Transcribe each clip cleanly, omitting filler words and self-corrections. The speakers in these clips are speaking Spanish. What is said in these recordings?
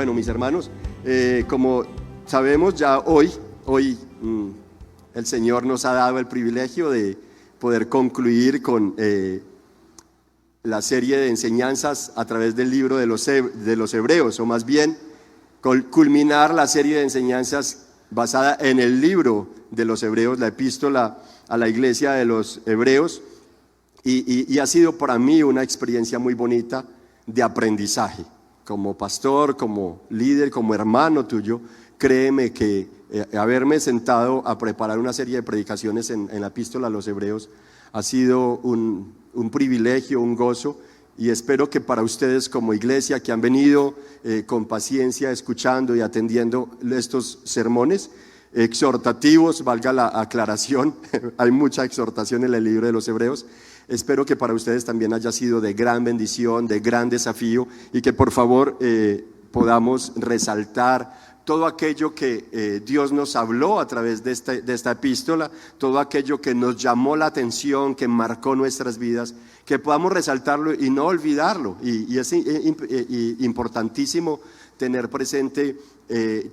Bueno, mis hermanos, como sabemos ya hoy el Señor nos ha dado el privilegio de poder concluir con la serie de enseñanzas a través del libro de los Hebreos, o más bien culminar la serie de enseñanzas basada en el libro de los Hebreos, la epístola a la iglesia de los Hebreos, y ha sido para mí una experiencia muy bonita de aprendizaje. Como pastor, como líder, como hermano tuyo, créeme que haberme sentado a preparar una serie de predicaciones en la epístola a los Hebreos ha sido un privilegio, un gozo, y espero que para ustedes como iglesia que han venido con paciencia escuchando y atendiendo estos sermones exhortativos, valga la aclaración, hay mucha exhortación en el libro de los Hebreos. Espero que para ustedes también haya sido de gran bendición, de gran desafío, y que por favor podamos resaltar todo aquello que Dios nos habló a través de esta epístola, todo aquello que nos llamó la atención, que marcó nuestras vidas, que podamos resaltarlo y no olvidarlo. Y es importantísimo tener presente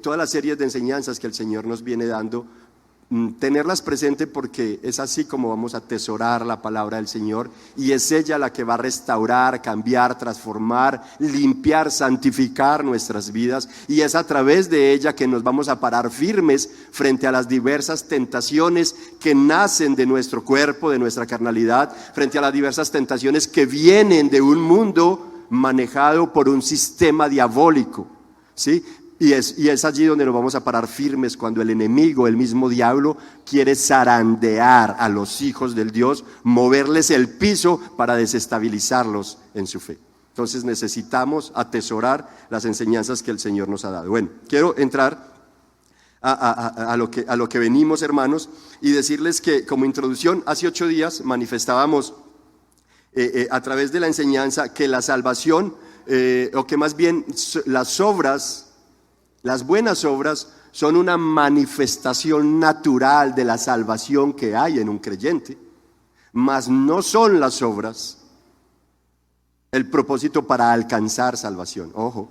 todas las series de enseñanzas que el Señor nos viene dando, tenerlas presente, porque es así como vamos a atesorar la palabra del Señor, y es ella la que va a restaurar, cambiar, transformar, limpiar, santificar nuestras vidas, y es a través de ella que nos vamos a parar firmes frente a las diversas tentaciones que nacen de nuestro cuerpo, de nuestra carnalidad, frente a las diversas tentaciones que vienen de un mundo manejado por un sistema diabólico, ¿sí? Y es allí donde nos vamos a parar firmes cuando el enemigo, el mismo diablo, quiere zarandear a los hijos del Dios, moverles el piso para desestabilizarlos en su fe. Entonces necesitamos atesorar las enseñanzas que el Señor nos ha dado. Bueno, quiero entrar a lo que venimos, hermanos, y decirles que como introducción, hace 8 días manifestábamos a través de la enseñanza que la salvación, o que más bien las buenas obras son una manifestación natural de la salvación que hay en un creyente, mas no son las obras el propósito para alcanzar salvación. Ojo,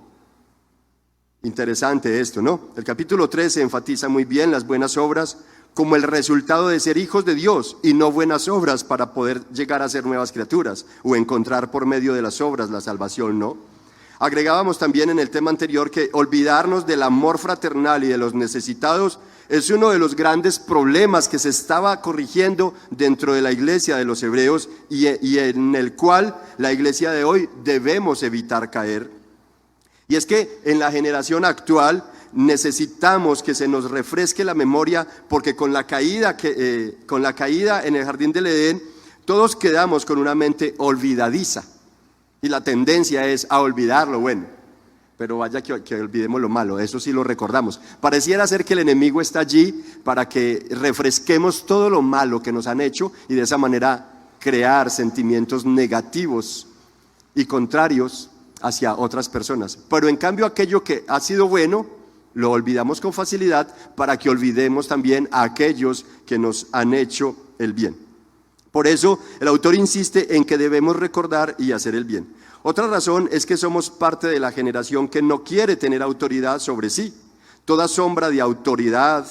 interesante esto, ¿no? El capítulo 13 enfatiza muy bien las buenas obras como el resultado de ser hijos de Dios, y no buenas obras para poder llegar a ser nuevas criaturas o encontrar por medio de las obras la salvación, ¿no? Agregábamos también en el tema anterior que olvidarnos del amor fraternal y de los necesitados es uno de los grandes problemas que se estaba corrigiendo dentro de la iglesia de los Hebreos, y en el cual la iglesia de hoy debemos evitar caer. Y es que en la generación actual necesitamos que se nos refresque la memoria, porque con la caída en el jardín del Edén, todos quedamos con una mente olvidadiza. Y la tendencia es a olvidar lo bueno, pero vaya que olvidemos lo malo, eso sí lo recordamos. Pareciera ser que el enemigo está allí para que refresquemos todo lo malo que nos han hecho, y de esa manera crear sentimientos negativos y contrarios hacia otras personas. Pero en cambio aquello que ha sido bueno, lo olvidamos con facilidad, para que olvidemos también a aquellos que nos han hecho el bien. Por eso el autor insiste en que debemos recordar y hacer el bien. Otra razón es que somos parte de la generación que no quiere tener autoridad sobre sí. Toda sombra de autoridad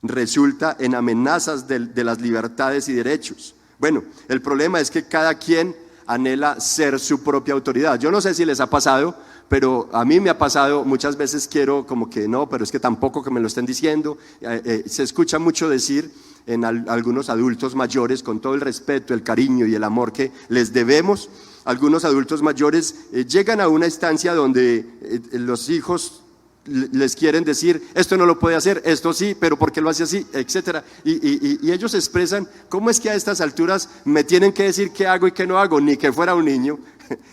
resulta en amenazas de las libertades y derechos. Bueno, el problema es que cada quien anhela ser su propia autoridad. Yo no sé si les ha pasado, pero a mí me ha pasado. Muchas veces quiero como que no, pero es que tampoco que me lo estén diciendo. Se escucha mucho decir en algunos adultos mayores, con todo el respeto, el cariño y el amor que les debemos, algunos adultos mayores llegan a una instancia donde los hijos les quieren decir, esto no lo puede hacer, esto sí, pero ¿por qué lo hace así?, etcétera. Y ellos expresan, ¿cómo es que a estas alturas me tienen que decir qué hago y qué no hago? Ni que fuera un niño,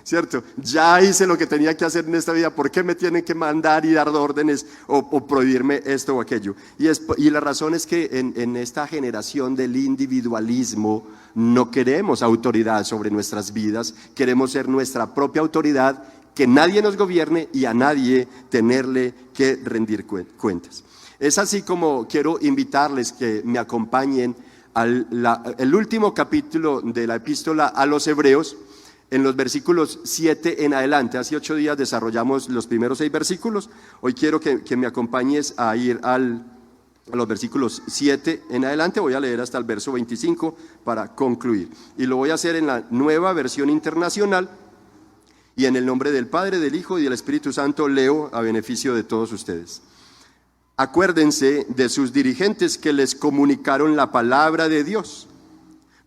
¿cierto? Ya hice lo que tenía que hacer en esta vida, ¿por qué me tienen que mandar y dar órdenes o prohibirme esto o aquello? Y la razón es que en esta generación del individualismo no queremos autoridad sobre nuestras vidas, queremos ser nuestra propia autoridad, que nadie nos gobierne y a nadie tenerle que rendir cuentas. Es así como quiero invitarles que me acompañen al último capítulo de la epístola a los Hebreos, en los versículos 7 en adelante. Hace 8 días desarrollamos los primeros 6 versículos. Hoy quiero que me acompañes a ir a los versículos 7 en adelante. Voy a leer hasta el verso 25 para concluir. Y lo voy a hacer en la Nueva Versión Internacional. Y en el nombre del Padre, del Hijo y del Espíritu Santo leo a beneficio de todos ustedes. Acuérdense de sus dirigentes que les comunicaron la palabra de Dios.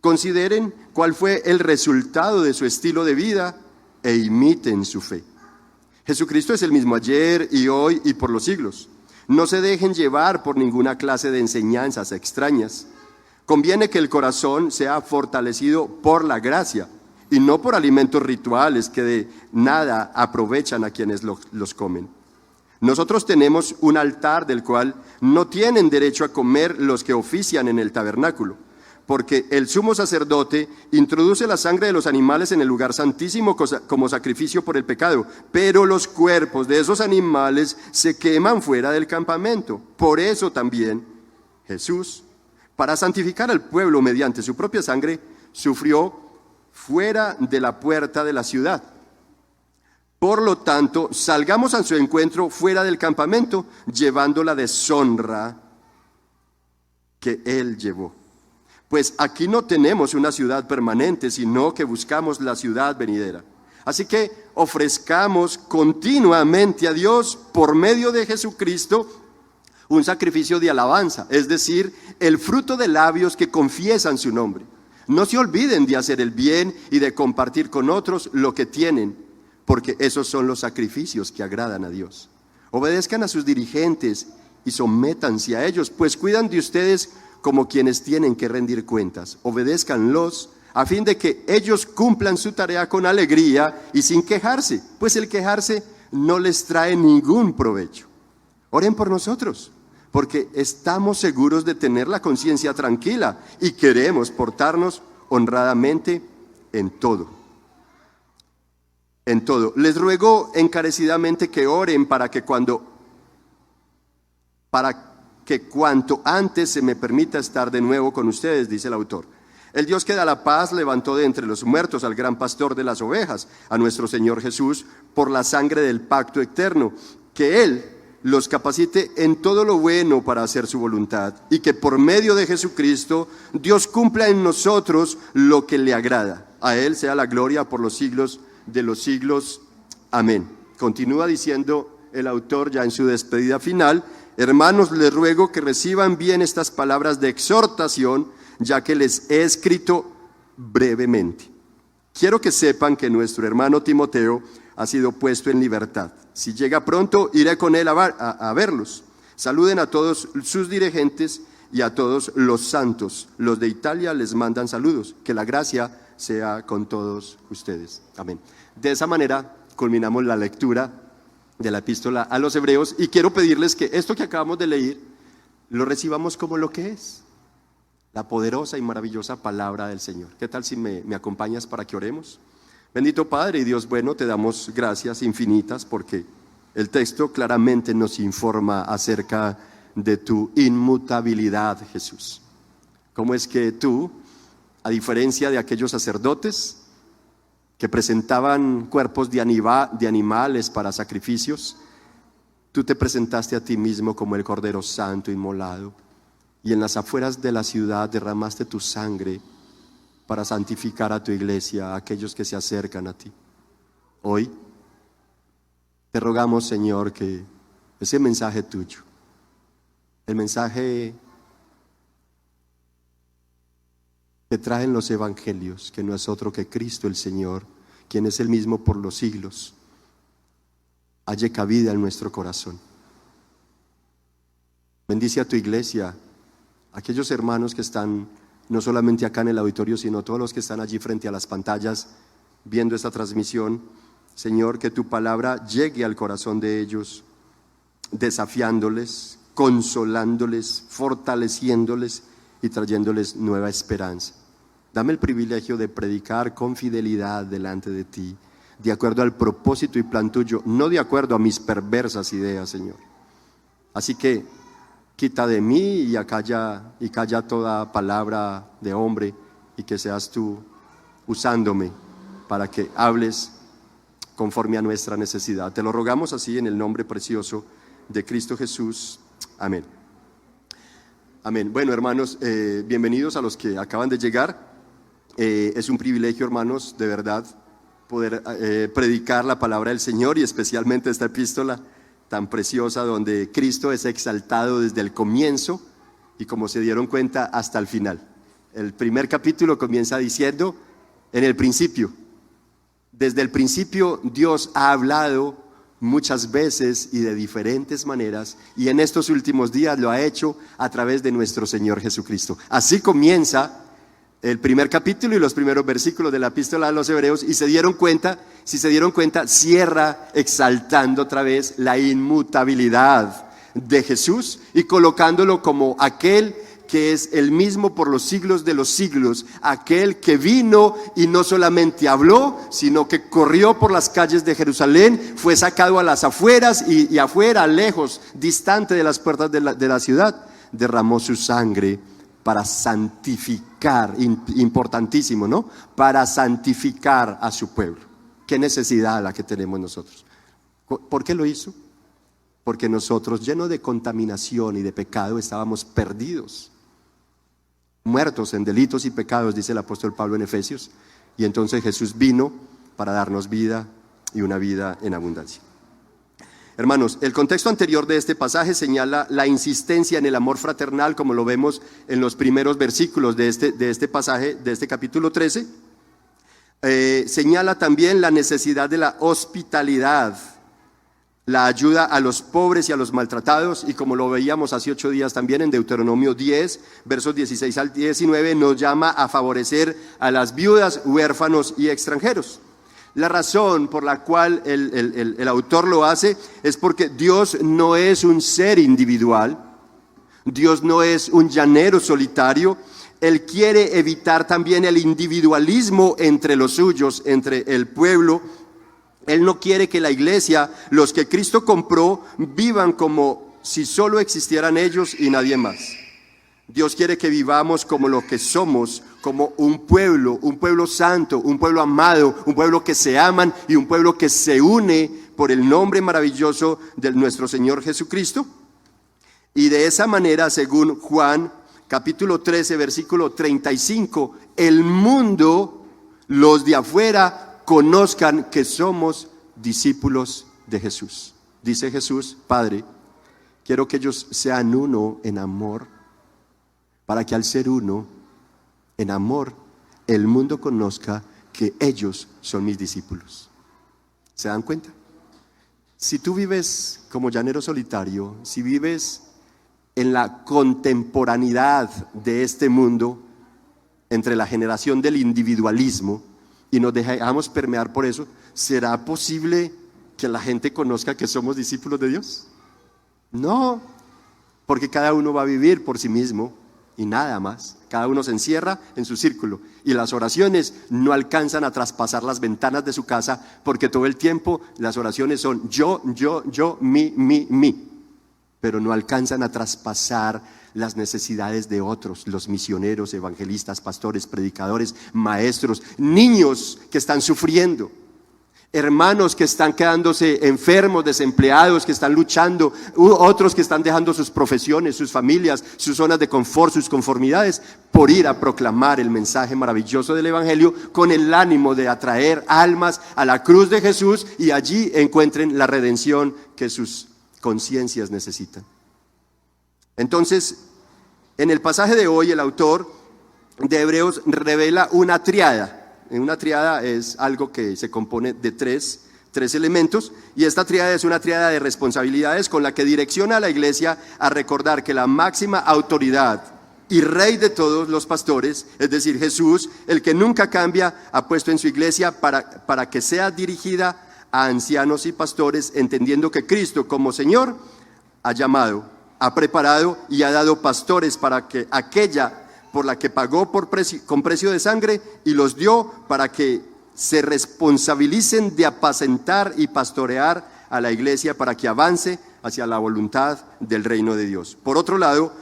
Consideren cuál fue el resultado de su estilo de vida e imiten su fe. Jesucristo es el mismo ayer y hoy y por los siglos. No se dejen llevar por ninguna clase de enseñanzas extrañas. Conviene que el corazón sea fortalecido por la gracia y no por alimentos rituales que de nada aprovechan a quienes los comen. Nosotros tenemos un altar del cual no tienen derecho a comer los que ofician en el tabernáculo, porque el sumo sacerdote introduce la sangre de los animales en el lugar santísimo como sacrificio por el pecado, pero los cuerpos de esos animales se queman fuera del campamento. Por eso también Jesús, para santificar al pueblo mediante su propia sangre, sufrió fuera de la puerta de la ciudad. Por lo tanto, salgamos a su encuentro fuera del campamento, llevando la deshonra que Él llevó. Pues aquí no tenemos una ciudad permanente, sino que buscamos la ciudad venidera. Así que ofrezcamos continuamente a Dios por medio de Jesucristo un sacrificio de alabanza, es decir, el fruto de labios que confiesan su nombre. No se olviden de hacer el bien y de compartir con otros lo que tienen, porque esos son los sacrificios que agradan a Dios. Obedezcan a sus dirigentes y sométanse a ellos, pues cuidan de ustedes como quienes tienen que rendir cuentas. Obedézcanlos a fin de que ellos cumplan su tarea con alegría y sin quejarse, pues el quejarse no les trae ningún provecho. Oren por nosotros, porque estamos seguros de tener la conciencia tranquila y queremos portarnos honradamente en todo. En todo. Les ruego encarecidamente que oren para que cuanto antes se me permita estar de nuevo con ustedes, dice el autor. El Dios que da la paz levantó de entre los muertos al gran pastor de las ovejas, a nuestro Señor Jesús, por la sangre del pacto eterno, que Él los capacite en todo lo bueno para hacer su voluntad, y que por medio de Jesucristo Dios cumpla en nosotros lo que le agrada. A Él sea la gloria por los siglos de los siglos. Amén. Continúa diciendo el autor ya en su despedida final: hermanos, les ruego que reciban bien estas palabras de exhortación, ya que les he escrito brevemente. Quiero que sepan que nuestro hermano Timoteo ha sido puesto en libertad. Si llega pronto, iré con él a verlos. Saluden a todos sus dirigentes y a todos los santos. Los de Italia les mandan saludos. Que la gracia sea con todos ustedes. Amén. De esa manera culminamos la lectura de la epístola a los Hebreos, y quiero pedirles que esto que acabamos de leer lo recibamos como lo que es, la poderosa y maravillosa palabra del Señor. ¿Qué tal si me acompañas para que oremos? Bendito Padre y Dios bueno, te damos gracias infinitas porque el texto claramente nos informa acerca de tu inmutabilidad, Jesús. ¿Cómo es que tú, a diferencia de aquellos sacerdotes que presentaban cuerpos de animales para sacrificios, tú te presentaste a ti mismo como el Cordero Santo inmolado, y en las afueras de la ciudad derramaste tu sangre para santificar a tu iglesia, a aquellos que se acercan a ti? Hoy te rogamos, Señor, que ese mensaje tuyo, el mensaje que traen los evangelios, que no es otro que Cristo el Señor, quien es el mismo por los siglos, halle cabida en nuestro corazón. Bendice a tu iglesia, aquellos hermanos que están no solamente acá en el auditorio, sino todos los que están allí frente a las pantallas viendo esta transmisión. Señor, que tu palabra llegue al corazón de ellos, desafiándoles, consolándoles, fortaleciéndoles y trayéndoles nueva esperanza. Dame el privilegio de predicar con fidelidad delante de ti, de acuerdo al propósito y plan tuyo, no de acuerdo a mis perversas ideas, Señor. Así que quita de mí y calla toda palabra de hombre, y que seas tú usándome para que hables conforme a nuestra necesidad. Te lo rogamos así en el nombre precioso de Cristo Jesús. Amén. Amén. Bueno, hermanos, bienvenidos a los que acaban de llegar. Es un privilegio, hermanos, de verdad, poder predicar la palabra del Señor y especialmente esta epístola tan preciosa donde Cristo es exaltado desde el comienzo y, como se dieron cuenta, hasta el final. El primer capítulo comienza diciendo: en el principio. Desde el principio Dios ha hablado muchas veces y de diferentes maneras, y en estos últimos días lo ha hecho a través de nuestro Señor Jesucristo. Así comienza el primer capítulo y los primeros versículos de la epístola a los Hebreos, y si se dieron cuenta, cierra exaltando otra vez la inmutabilidad de Jesús y colocándolo como aquel que es el mismo por los siglos de los siglos, aquel que vino y no solamente habló, sino que corrió por las calles de Jerusalén, fue sacado a las afueras y afuera, lejos, distante de las puertas de la ciudad, derramó su sangre para santificar, importantísimo, ¿no? Para santificar a su pueblo. Qué necesidad la que tenemos nosotros. ¿Por qué lo hizo? Porque nosotros, llenos de contaminación y de pecado, estábamos perdidos, muertos en delitos y pecados, dice el apóstol Pablo en Efesios, y entonces Jesús vino para darnos vida y una vida en abundancia. Hermanos, el contexto anterior de este pasaje señala la insistencia en el amor fraternal, como lo vemos en los primeros versículos de este pasaje, de este capítulo 13. Señala también la necesidad de la hospitalidad, la ayuda a los pobres y a los maltratados, y como lo veíamos hace 8 días también en Deuteronomio 10, versos 16 al 19, nos llama a favorecer a las viudas, huérfanos y extranjeros. La razón por la cual el autor lo hace es porque Dios no es un ser individual, Dios no es un llanero solitario. Él quiere evitar también el individualismo entre los suyos, entre el pueblo. Él no quiere que la iglesia, los que Cristo compró, vivan como si solo existieran ellos y nadie más. Dios quiere que vivamos como lo que somos, como un pueblo santo, un pueblo amado, un pueblo que se aman y un pueblo que se une por el nombre maravilloso de nuestro Señor Jesucristo. Y de esa manera, según Juan capítulo 13, versículo 35, el mundo, los de afuera, conozcan que somos discípulos de Jesús. Dice Jesús: Padre, quiero que ellos sean uno en amor, para que al ser uno en amor, el mundo conozca que ellos son mis discípulos. ¿Se dan cuenta? Si tú vives como llanero solitario, si vives en la contemporaneidad de este mundo, entre la generación del individualismo, y nos dejamos permear por eso, ¿será posible que la gente conozca que somos discípulos de Dios? No, porque cada uno va a vivir por sí mismo y nada más. Cada uno se encierra en su círculo y las oraciones no alcanzan a traspasar las ventanas de su casa, porque todo el tiempo las oraciones son yo, mi, pero no alcanzan a traspasar las necesidades de otros, los misioneros, evangelistas, pastores, predicadores, maestros, niños que están sufriendo, hermanos que están quedándose enfermos, desempleados, que están luchando, otros que están dejando sus profesiones, sus familias, sus zonas de confort, sus conformidades, por ir a proclamar el mensaje maravilloso del evangelio, con el ánimo de atraer almas a la cruz de Jesús y allí encuentren la redención que sus conciencias necesitan. Entonces, en el pasaje de hoy, el autor de Hebreos revela una tríada. Una tríada es algo que se compone de tres elementos, y esta tríada es una tríada de responsabilidades con la que direcciona a la iglesia a recordar que la máxima autoridad y rey de todos los pastores, es decir, Jesús, el que nunca cambia, ha puesto en su iglesia para que sea dirigida a ancianos y pastores, entendiendo que Cristo como Señor ha llamado, ha preparado y ha dado pastores para que aquella por la que pagó con precio de sangre, y los dio para que se responsabilicen de apacentar y pastorear a la iglesia para que avance hacia la voluntad del reino de Dios. Por otro lado,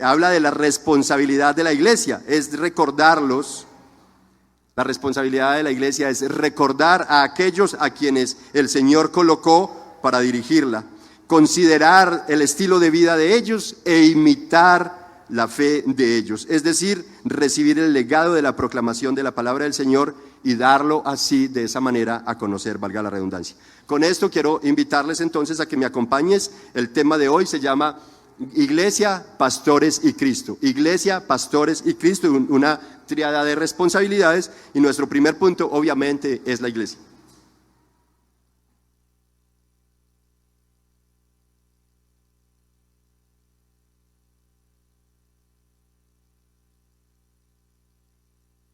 habla de la responsabilidad de la iglesia, es recordarlos La responsabilidad de la iglesia es recordar a aquellos a quienes el Señor colocó para dirigirla, considerar el estilo de vida de ellos e imitar la fe de ellos. Es decir, recibir el legado de la proclamación de la palabra del Señor y darlo así, de esa manera, a conocer, valga la redundancia. Con esto quiero invitarles entonces a que me acompañes. El tema de hoy se llama Iglesia, Pastores y Cristo. Iglesia, Pastores y Cristo, una tríada de responsabilidades, y nuestro primer punto obviamente es la iglesia.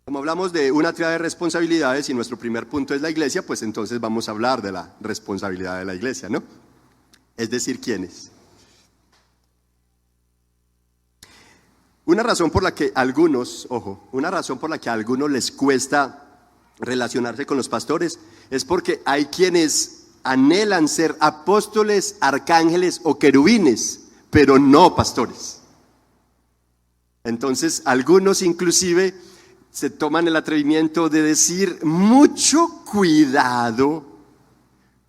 Como hablamos de una tríada de responsabilidades y nuestro primer punto es la iglesia, pues entonces vamos a hablar de la responsabilidad de la iglesia, ¿no? Es decir, ¿quiénes? Una razón por la que a algunos les cuesta relacionarse con los pastores es porque hay quienes anhelan ser apóstoles, arcángeles o querubines, pero no pastores. Entonces, algunos inclusive se toman el atrevimiento de decir: mucho cuidado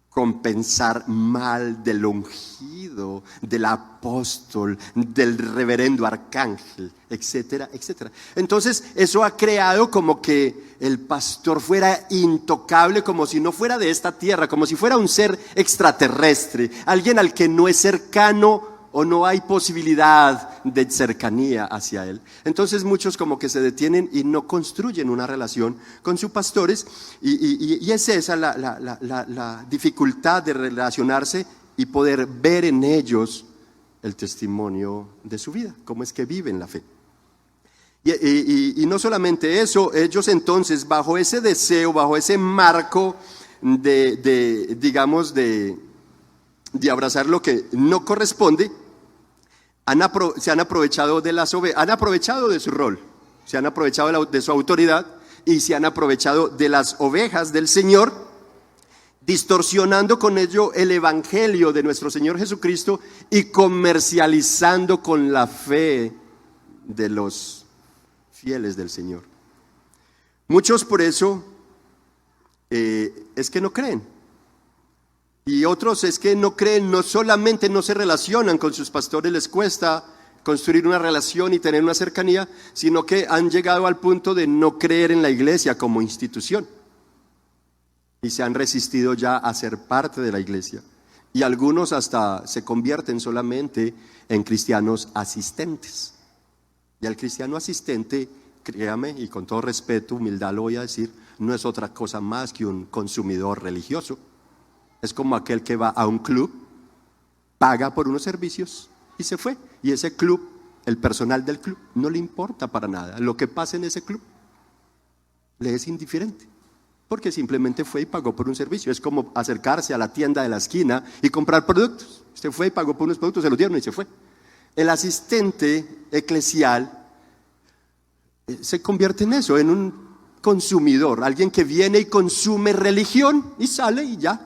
con pensar mal del ungido, del apóstol, del reverendo arcángel, etcétera, etcétera. Entonces eso ha creado como que el pastor fuera intocable, como si no fuera de esta tierra, como si fuera un ser extraterrestre, alguien al que no es cercano o no hay posibilidad de cercanía hacia él. Entonces muchos como que se detienen y no construyen una relación con sus pastores, y es esa la dificultad de relacionarse y poder ver en ellos el testimonio de su vida, cómo es que viven la fe. Y no solamente eso, ellos entonces bajo ese deseo, bajo ese marco de abrazar lo que no corresponde, se han aprovechado de las ovejas, han aprovechado de su rol, se han aprovechado de su autoridad y se han aprovechado de las ovejas del Señor, distorsionando con ello el evangelio de nuestro Señor Jesucristo y comercializando con la fe de los fieles del Señor. Muchos por eso es que no creen. Y otros es que no creen, no solamente no se relacionan con sus pastores, les cuesta construir una relación y tener una cercanía, sino que han llegado al punto de no creer en la iglesia como institución. Y se han resistido ya a ser parte de la iglesia. Y algunos hasta se convierten solamente en cristianos asistentes. Y al cristiano asistente, créame, y con todo respeto, humildad lo voy a decir, no es otra cosa más que un consumidor religioso. Es como aquel que va a un club, paga por unos servicios y se fue. Y ese club, el personal del club, no le importa para nada lo que pase en ese club. Le es indiferente, porque simplemente fue y pagó por un servicio. Es como acercarse a la tienda de la esquina y comprar productos. Usted fue y pagó por unos productos, se los dieron y se fue. El asistente eclesial se convierte en eso, en un consumidor, alguien que viene y consume religión y sale y ya.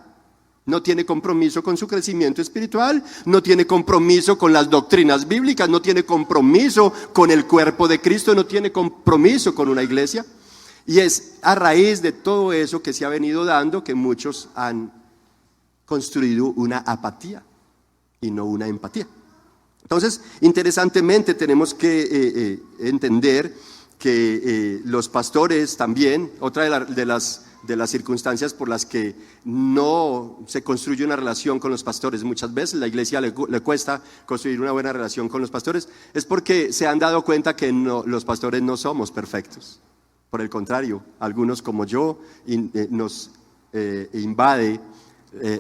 No tiene compromiso con su crecimiento espiritual, no tiene compromiso con las doctrinas bíblicas, no tiene compromiso con el cuerpo de Cristo, no tiene compromiso con una iglesia. Y es a raíz de todo eso que se ha venido dando que muchos han construido una apatía y no una empatía. Entonces, interesantemente tenemos que entender que los pastores también, otra de las circunstancias por las que no se construye una relación con los pastores, muchas veces la iglesia le cuesta construir una buena relación con los pastores, es porque se han dado cuenta que los pastores no somos perfectos. Por el contrario, algunos como yo nos invade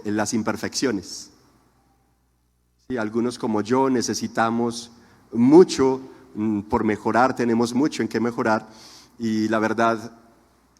las imperfecciones. Sí, algunos como yo necesitamos mucho por mejorar, tenemos mucho en qué mejorar, y la verdad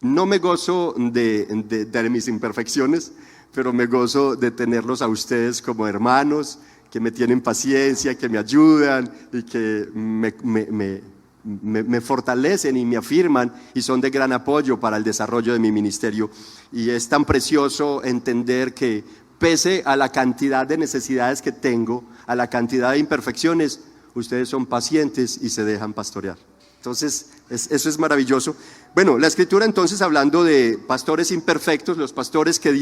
no me gozo de mis imperfecciones, pero me gozo de tenerlos a ustedes como hermanos, que me tienen paciencia, que me ayudan y que me fortalecen y me afirman y son de gran apoyo para el desarrollo de mi ministerio. Y es tan precioso entender que pese a la cantidad de necesidades que tengo, a la cantidad de imperfecciones, ustedes son pacientes y se dejan pastorear. Entonces, Eso es maravilloso. Bueno, la Escritura entonces, hablando de pastores imperfectos, los pastores que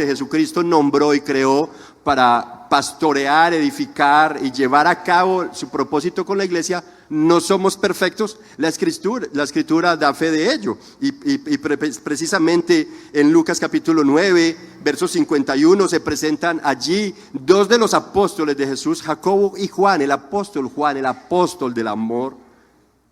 Jesucristo nombró y creó para pastorear, edificar y llevar a cabo su propósito con la iglesia, no somos perfectos. La Escritura da fe de ello. Y precisamente en Lucas capítulo 9, versos 51, se presentan allí dos de los apóstoles de Jesús, Jacobo y Juan, el apóstol del amor,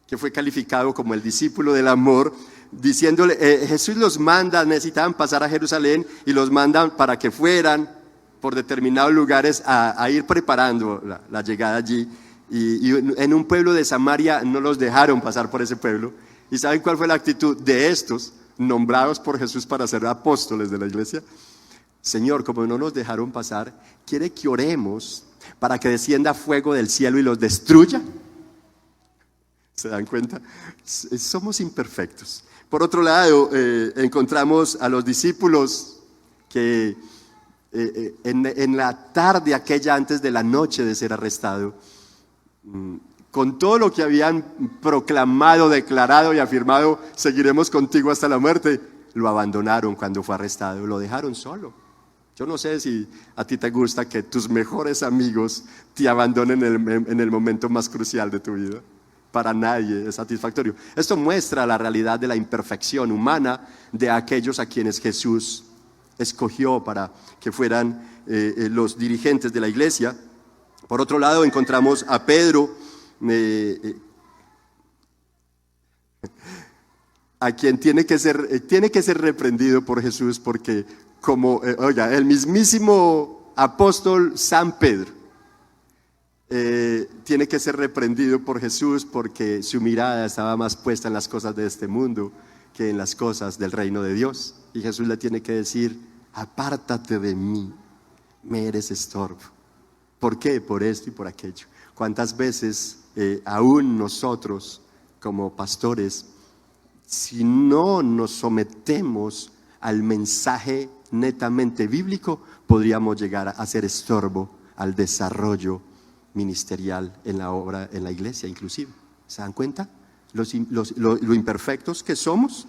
que fue calificado como el discípulo del amor, diciéndole, Jesús los manda, necesitaban pasar a Jerusalén y los mandan para que fueran por determinados lugares a ir preparando la llegada allí. Y en un pueblo de Samaria no los dejaron pasar por ese pueblo. ¿Y saben cuál fue la actitud de estos nombrados por Jesús para ser apóstoles de la iglesia? Señor, como no nos dejaron pasar, ¿quiere que oremos para que descienda fuego del cielo y los destruya? ¿Se dan cuenta? Somos imperfectos. Por otro lado, encontramos a los discípulos que en la tarde aquella antes de la noche de ser arrestado, con todo lo que habían proclamado, declarado y afirmado, seguiremos contigo hasta la muerte, lo abandonaron cuando fue arrestado, lo dejaron solo. Yo no sé si a ti te gusta que tus mejores amigos te abandonen en el momento más crucial de tu vida. Para nadie es satisfactorio. Esto muestra la realidad de la imperfección humana de aquellos a quienes Jesús escogió para que fueran los dirigentes de la iglesia. Por otro lado, encontramos a Pedro, a quien tiene que ser reprendido por Jesús, porque el mismísimo apóstol San Pedro tiene que ser reprendido por Jesús porque su mirada estaba más puesta en las cosas de este mundo que en las cosas del reino de Dios. Y Jesús le tiene que decir, apártate de mí, me eres estorbo. ¿Por qué? Por esto y por aquello. ¿Cuántas veces aún nosotros como pastores, si no nos sometemos al mensaje netamente bíblico, podríamos llegar a ser estorbo al desarrollo ministerial en la obra, en la iglesia inclusive? ¿Se dan cuenta? Lo imperfectos que somos.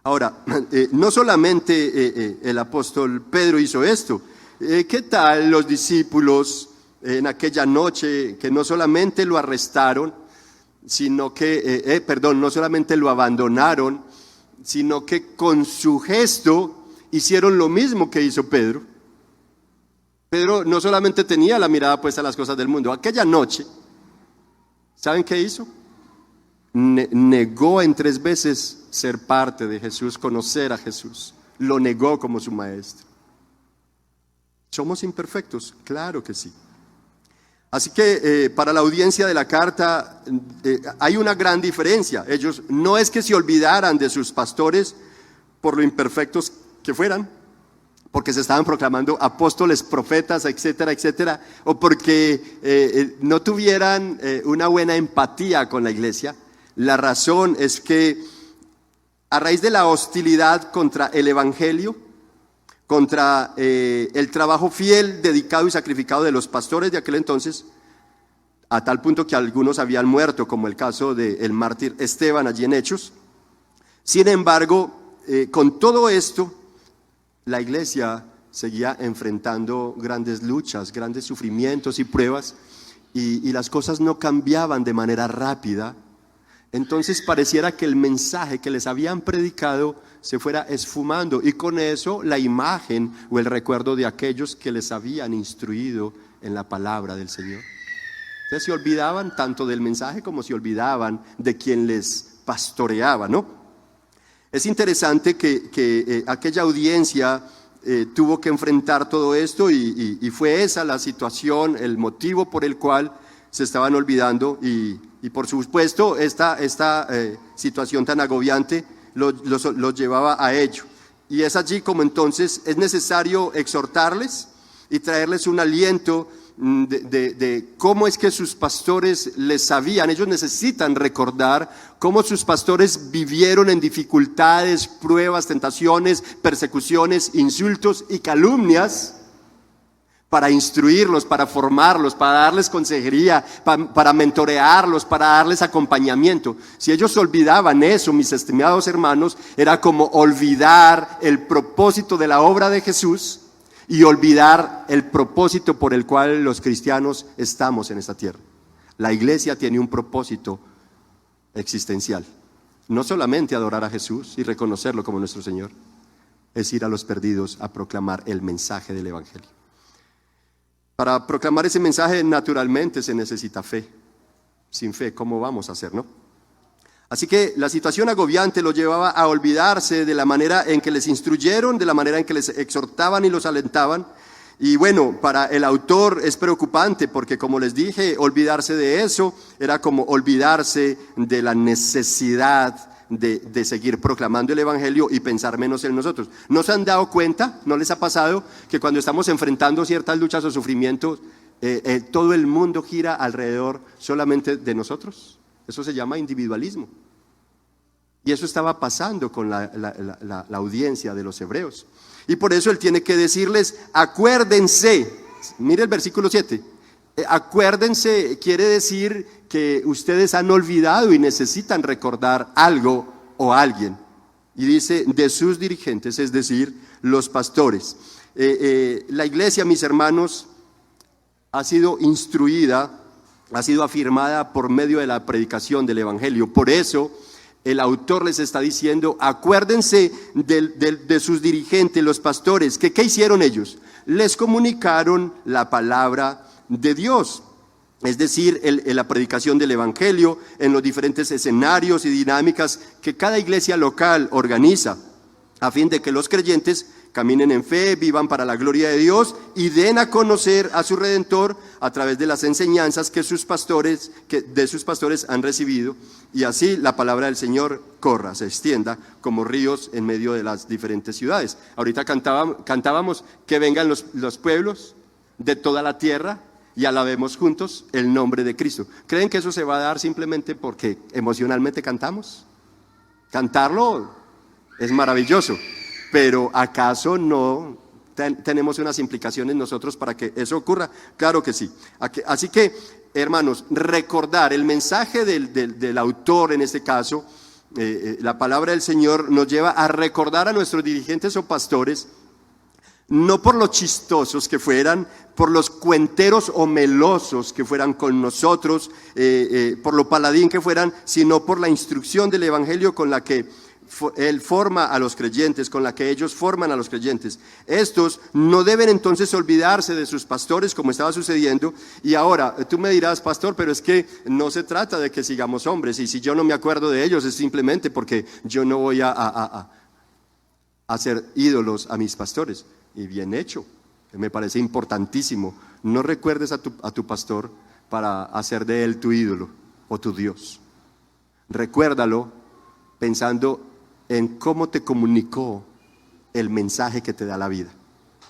Ahora, no solamente el apóstol Pedro hizo esto. ¿Qué tal los discípulos en aquella noche que no solamente lo arrestaron, sino que, no solamente lo abandonaron, sino que con su gesto hicieron lo mismo que hizo Pedro? Pedro no solamente tenía la mirada puesta en las cosas del mundo. Aquella noche, ¿saben qué hizo? Negó en 3 veces ser parte de Jesús, conocer a Jesús. Lo negó como su maestro. ¿Somos imperfectos? Claro que sí. Así que para la audiencia de la carta hay una gran diferencia. Ellos no es que se olvidaran de sus pastores por lo imperfectos que fueran, porque se estaban proclamando apóstoles, profetas, etcétera, etcétera, o porque no tuvieran una buena empatía con la iglesia. La razón es que a raíz de la hostilidad contra el evangelio, contra el trabajo fiel, dedicado y sacrificado de los pastores de aquel entonces, a tal punto que algunos habían muerto, como el caso del mártir Esteban allí en Hechos. Sin embargo, con todo esto, la iglesia seguía enfrentando grandes luchas, grandes sufrimientos y pruebas, y las cosas no cambiaban de manera rápida. Entonces pareciera que el mensaje que les habían predicado se fuera esfumando, y con eso la imagen o el recuerdo de aquellos que les habían instruido en la palabra del Señor. Entonces se olvidaban tanto del mensaje como se olvidaban de quien les pastoreaba, ¿no? Es interesante que aquella audiencia tuvo que enfrentar todo esto, y fue esa la situación, el motivo por el cual se estaban olvidando, y por supuesto esta situación tan agobiante los llevaba a ello. Y es allí como entonces es necesario exhortarles y traerles un aliento de cómo es que sus pastores les sabían. Ellos necesitan recordar cómo sus pastores vivieron en dificultades, pruebas, tentaciones, persecuciones, insultos y calumnias, para instruirlos, para formarlos, para darles consejería, para mentorearlos, para darles acompañamiento. Si ellos olvidaban eso, mis estimados hermanos, era como olvidar el propósito de la obra de Jesús y olvidar el propósito por el cual los cristianos estamos en esta tierra. La iglesia tiene un propósito existencial. No solamente adorar a Jesús y reconocerlo como nuestro Señor, es ir a los perdidos a proclamar el mensaje del Evangelio. Para proclamar ese mensaje, naturalmente se necesita fe. Sin fe, ¿cómo vamos a hacer, no? Así que la situación agobiante los llevaba a olvidarse de la manera en que les instruyeron, de la manera en que les exhortaban y los alentaban. Y bueno, para el autor es preocupante porque, como les dije, olvidarse de eso era como olvidarse de la necesidad de seguir proclamando el Evangelio y pensar menos en nosotros. ¿No se han dado cuenta? ¿No les ha pasado que cuando estamos enfrentando ciertas luchas o sufrimientos, todo el mundo gira alrededor solamente de nosotros? Eso se llama individualismo. Y eso estaba pasando con la audiencia de los hebreos. Y por eso él tiene que decirles, acuérdense. Mire el versículo 7. Acuérdense quiere decir que ustedes han olvidado y necesitan recordar algo o alguien. Y dice, de sus dirigentes, es decir, los pastores. La iglesia, mis hermanos, ha sido instruida, ha sido afirmada por medio de la predicación del Evangelio. Por eso el autor les está diciendo, acuérdense de sus dirigentes, los pastores, que ¿qué hicieron ellos? Les comunicaron la palabra de Dios, es decir, la predicación del Evangelio en los diferentes escenarios y dinámicas que cada iglesia local organiza, a fin de que los creyentes caminen en fe, vivan para la gloria de Dios y den a conocer a su Redentor a través de las enseñanzas que de sus pastores han recibido, y así la palabra del Señor corra, se extienda como ríos en medio de las diferentes ciudades. Ahorita cantábamos que vengan los pueblos de toda la tierra y alabemos juntos el nombre de Cristo. ¿Creen que eso se va a dar simplemente porque emocionalmente cantamos? Cantarlo es maravilloso, pero ¿acaso no tenemos unas implicaciones nosotros para que eso ocurra? Claro que sí. Así que, hermanos, recordar el mensaje del autor, en este caso, la palabra del Señor nos lleva a recordar a nuestros dirigentes o pastores, no por los chistosos que fueran, por los cuenteros o melosos que fueran con nosotros, por lo paladín que fueran, sino por la instrucción del Evangelio con la que Él forma a los creyentes, con la que ellos forman a los creyentes. Estos no deben entonces olvidarse de sus pastores, como estaba sucediendo. Y ahora, tú me dirás, pastor, pero es que no se trata de que sigamos hombres, y si yo no me acuerdo de ellos es simplemente porque yo no voy a hacer ídolos a mis pastores. Y bien hecho, me parece importantísimo. No recuerdes a tu pastor para hacer de él tu ídolo o tu Dios. Recuérdalo pensando en cómo te comunicó el mensaje que te da la vida,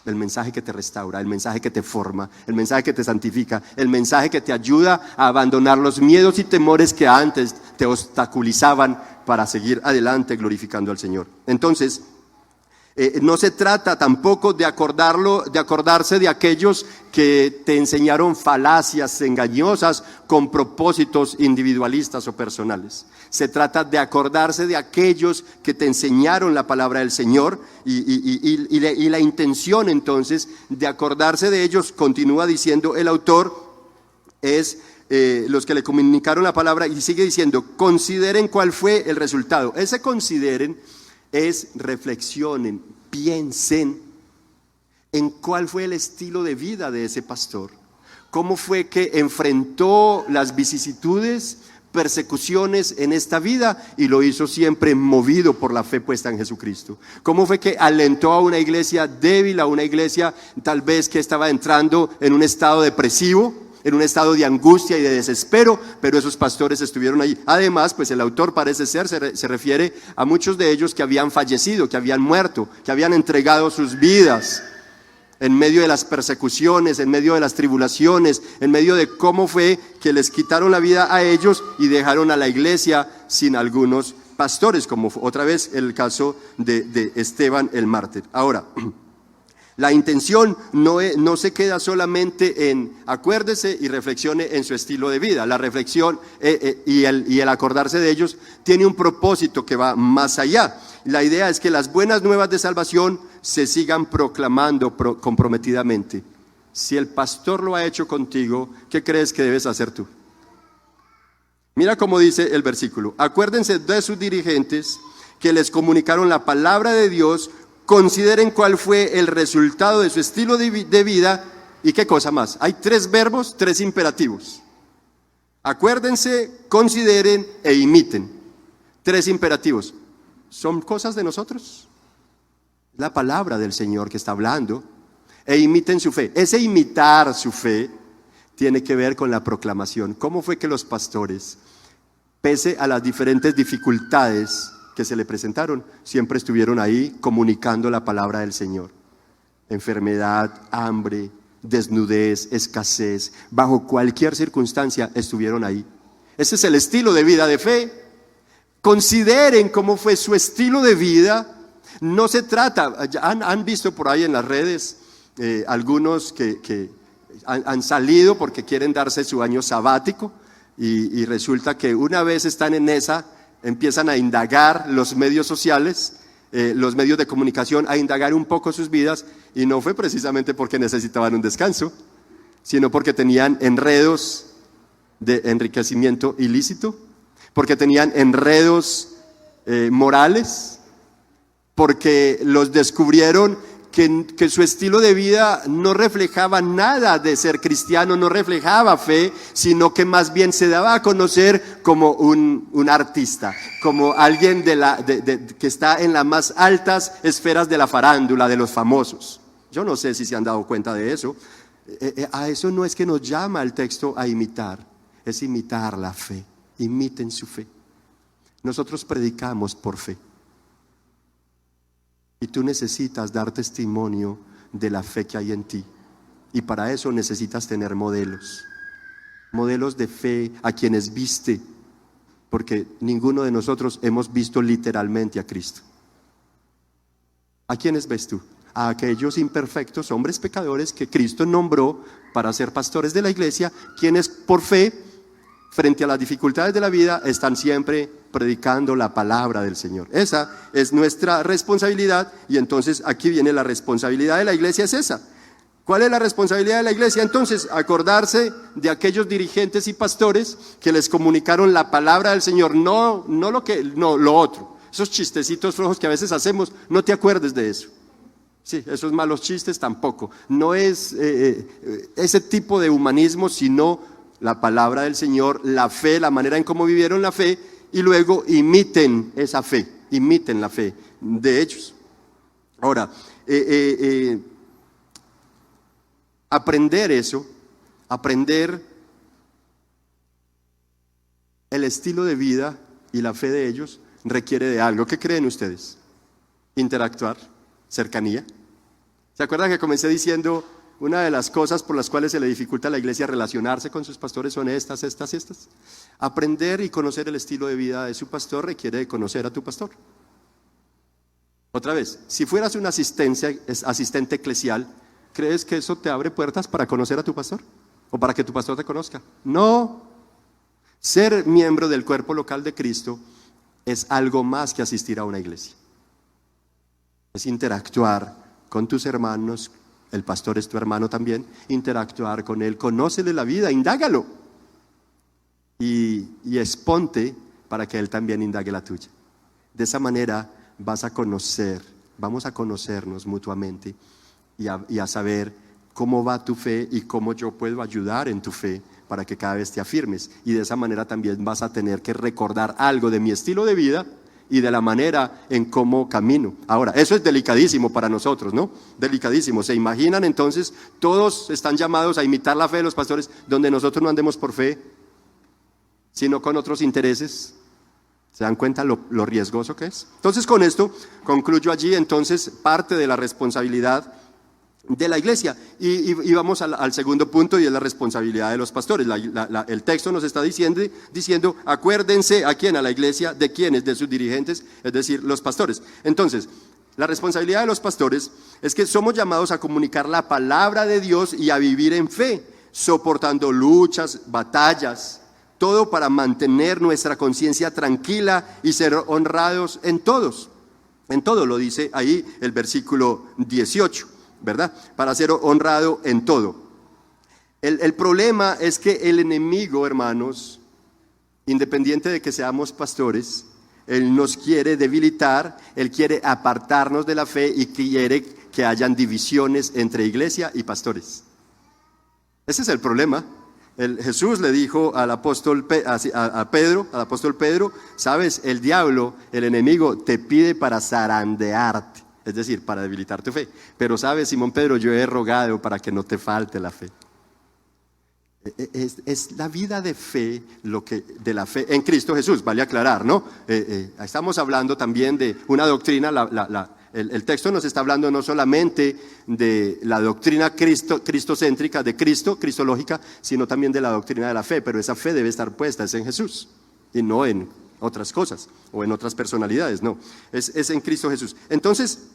el mensaje que te restaura, el mensaje que te forma, el mensaje que te santifica, el mensaje que te ayuda a abandonar los miedos y temores que antes te obstaculizaban para seguir adelante glorificando al Señor. Entonces, no se trata tampoco de acordarse de aquellos que te enseñaron falacias engañosas con propósitos individualistas o personales. Se trata de acordarse de aquellos que te enseñaron la palabra del Señor y la intención entonces de acordarse de ellos, continúa diciendo el autor, es los que le comunicaron la palabra, y sigue diciendo, consideren cuál fue el resultado. Ese consideren es reflexionen, piensen en cuál fue el estilo de vida de ese pastor, cómo fue que enfrentó las vicisitudes, persecuciones en esta vida y lo hizo siempre movido por la fe puesta en Jesucristo. Cómo fue que alentó a una iglesia débil, a una iglesia tal vez que estaba entrando en un estado depresivo, en un estado de angustia y de desespero, pero esos pastores estuvieron allí. Además, pues el autor parece ser, se refiere a muchos de ellos que habían fallecido, que habían muerto, que habían entregado sus vidas en medio de las persecuciones, en medio de las tribulaciones, en medio de cómo fue que les quitaron la vida a ellos y dejaron a la iglesia sin algunos pastores, como otra vez el caso de Esteban el mártir. Ahora, La intención no se queda solamente en acuérdese y reflexione en su estilo de vida. La reflexión y el acordarse de ellos tiene un propósito que va más allá. La idea es que las buenas nuevas de salvación se sigan proclamando comprometidamente. Si el pastor lo ha hecho contigo, ¿qué crees que debes hacer tú? Mira cómo dice el versículo: acuérdense de sus dirigentes que les comunicaron la palabra de Dios. Consideren cuál fue el resultado de su estilo de vida y qué cosa más. Hay 3 verbos, 3 imperativos. Acuérdense, consideren e imiten. 3 imperativos. ¿Son cosas de nosotros? La palabra del Señor que está hablando. E imiten su fe. Ese imitar su fe tiene que ver con la proclamación. ¿Cómo fue que los pastores, pese a las diferentes dificultades que se le presentaron, siempre estuvieron ahí comunicando la palabra del Señor? Enfermedad, hambre, desnudez, escasez, bajo cualquier circunstancia estuvieron ahí. Ese es el estilo de vida de fe. Consideren cómo fue su estilo de vida. No se trata, han visto por ahí en las redes algunos que han salido porque quieren darse su año sabático y resulta que una vez están en esa, empiezan a indagar los medios sociales, los medios de comunicación, a indagar un poco sus vidas, y no fue precisamente porque necesitaban un descanso, sino porque tenían enredos de enriquecimiento ilícito, porque tenían enredos morales, porque los descubrieron que su estilo de vida no reflejaba nada de ser cristiano, no reflejaba fe, sino que más bien se daba a conocer como un artista, como alguien que está en las más altas esferas de la farándula, de los famosos. Yo no sé si se han dado cuenta de eso. A eso no es que nos llama el texto a imitar, es imitar la fe. Imiten su fe. Nosotros predicamos por fe. Y tú necesitas dar testimonio de la fe que hay en ti. Y para eso necesitas tener modelos. Modelos de fe a quienes viste. Porque ninguno de nosotros hemos visto literalmente a Cristo. ¿A quiénes ves tú? A aquellos imperfectos, hombres pecadores que Cristo nombró para ser pastores de la iglesia, quienes por fe, frente a las dificultades de la vida, están siempre predicando la palabra del Señor. Esa es nuestra responsabilidad, y entonces aquí viene la responsabilidad de la iglesia, es esa. ¿Cuál es la responsabilidad de la iglesia? Entonces, acordarse de aquellos dirigentes y pastores que les comunicaron la palabra del Señor, no lo otro. Esos chistecitos flojos que a veces hacemos, no te acuerdes de eso. Sí, esos malos chistes tampoco. No es ese tipo de humanismo, sino la palabra del Señor, la fe, la manera en cómo vivieron la fe, y luego imiten esa fe, imiten la fe de ellos. Ahora, aprender eso, aprender el estilo de vida y la fe de ellos requiere de algo. ¿Qué creen ustedes? Interactuar, cercanía. ¿Se acuerdan que comencé diciendo una de las cosas por las cuales se le dificulta a la iglesia relacionarse con sus pastores son estas? Aprender y conocer el estilo de vida de su pastor requiere de conocer a tu pastor. Otra vez, si fueras un asistente eclesial, ¿crees que eso te abre puertas para conocer a tu pastor? ¿O para que tu pastor te conozca? No. Ser miembro del cuerpo local de Cristo es algo más que asistir a una iglesia. Es interactuar con tus hermanos. El pastor es tu hermano también. Interactuar con él, conócele la vida, indágalo. Y exponte para que él también indague la tuya. De esa manera vamos a conocernos mutuamente y a saber cómo va tu fe y cómo yo puedo ayudar en tu fe para que cada vez te afirmes. Y de esa manera también vas a tener que recordar algo de mi estilo de vida y de la manera en cómo camino. Ahora, eso es delicadísimo para nosotros, ¿no? Delicadísimo. ¿Se imaginan entonces? Todos están llamados a imitar la fe de los pastores, donde nosotros no andemos por fe, sino con otros intereses. ¿Se dan cuenta lo riesgoso que es? Entonces, con esto concluyo allí entonces parte de la responsabilidad de la iglesia. Y vamos al segundo punto, y es la responsabilidad de los pastores. El texto nos está diciendo, acuérdense a quién, a la iglesia, de quiénes, de sus dirigentes, es decir, los pastores. Entonces, la responsabilidad de los pastores Es que somos llamados a comunicar la palabra de Dios y a vivir en fe, soportando luchas, batallas, todo para mantener nuestra conciencia tranquila y ser honrados en todos. En todo, lo dice ahí el versículo 18, ¿verdad? Para ser honrado en todo. El problema es que el enemigo, hermanos, independiente de que seamos pastores, él nos quiere debilitar, él quiere apartarnos de la fe y quiere que hayan divisiones entre iglesia y pastores. Ese es el problema. Jesús le dijo al apóstol Pedro, sabes, el diablo, el enemigo, te pide para zarandearte, es decir, para debilitar tu fe. Pero sabes, Simón Pedro, yo he rogado para que no te falte la fe. Es la vida de fe, de la fe en Cristo Jesús, vale aclarar, ¿no? Estamos hablando también de una doctrina, el texto nos está hablando no solamente de la doctrina cristocéntrica, de Cristo, cristológica, sino también de la doctrina de la fe, pero esa fe debe estar puesta, es en Jesús, y no en otras cosas, o en otras personalidades, no, es en Cristo Jesús. Entonces,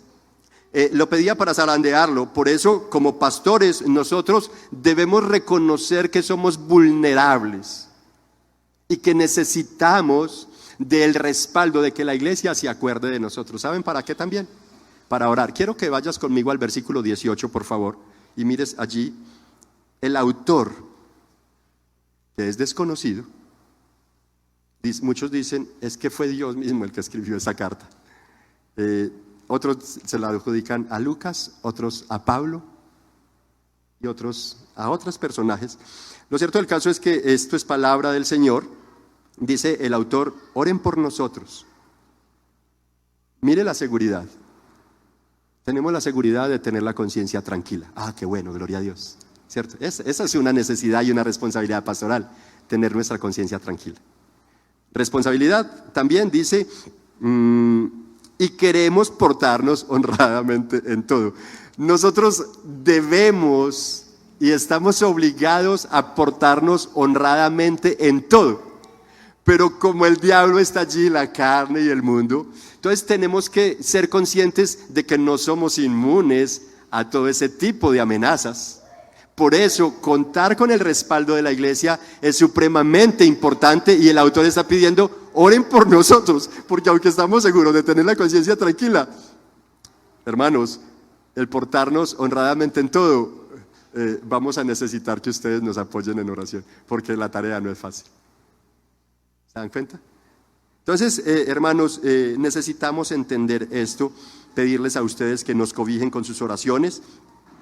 lo pedía para zarandearlo. Por eso, como pastores, nosotros debemos reconocer que somos vulnerables y que necesitamos del respaldo de que la iglesia se acuerde de nosotros. ¿Saben para qué también? Para orar. Quiero que vayas conmigo al versículo 18, por favor, y mires allí el autor, que es desconocido. Muchos dicen, es que fue Dios mismo el que escribió esa carta. Otros se la adjudican a Lucas, otros a Pablo y otros a otros personajes. Lo cierto del caso es que esto es palabra del Señor. Dice el autor, oren por nosotros. Mire la seguridad. Tenemos la seguridad de tener la conciencia tranquila. Ah, qué bueno, gloria a Dios. ¿Cierto? Esa es una necesidad y una responsabilidad pastoral, tener nuestra conciencia tranquila. Responsabilidad también dice... y queremos portarnos honradamente en todo. Nosotros debemos y estamos obligados a portarnos honradamente en todo. Pero como el diablo está allí, la carne y el mundo, entonces tenemos que ser conscientes de que no somos inmunes a todo ese tipo de amenazas. Por eso, contar con el respaldo de la iglesia es supremamente importante y el autor está pidiendo, oren por nosotros, porque aunque estamos seguros de tener la conciencia tranquila, hermanos, el portarnos honradamente en todo, vamos a necesitar que ustedes nos apoyen en oración, porque la tarea no es fácil. ¿Se dan cuenta? Entonces, hermanos, necesitamos entender esto, pedirles a ustedes que nos cobijen con sus oraciones.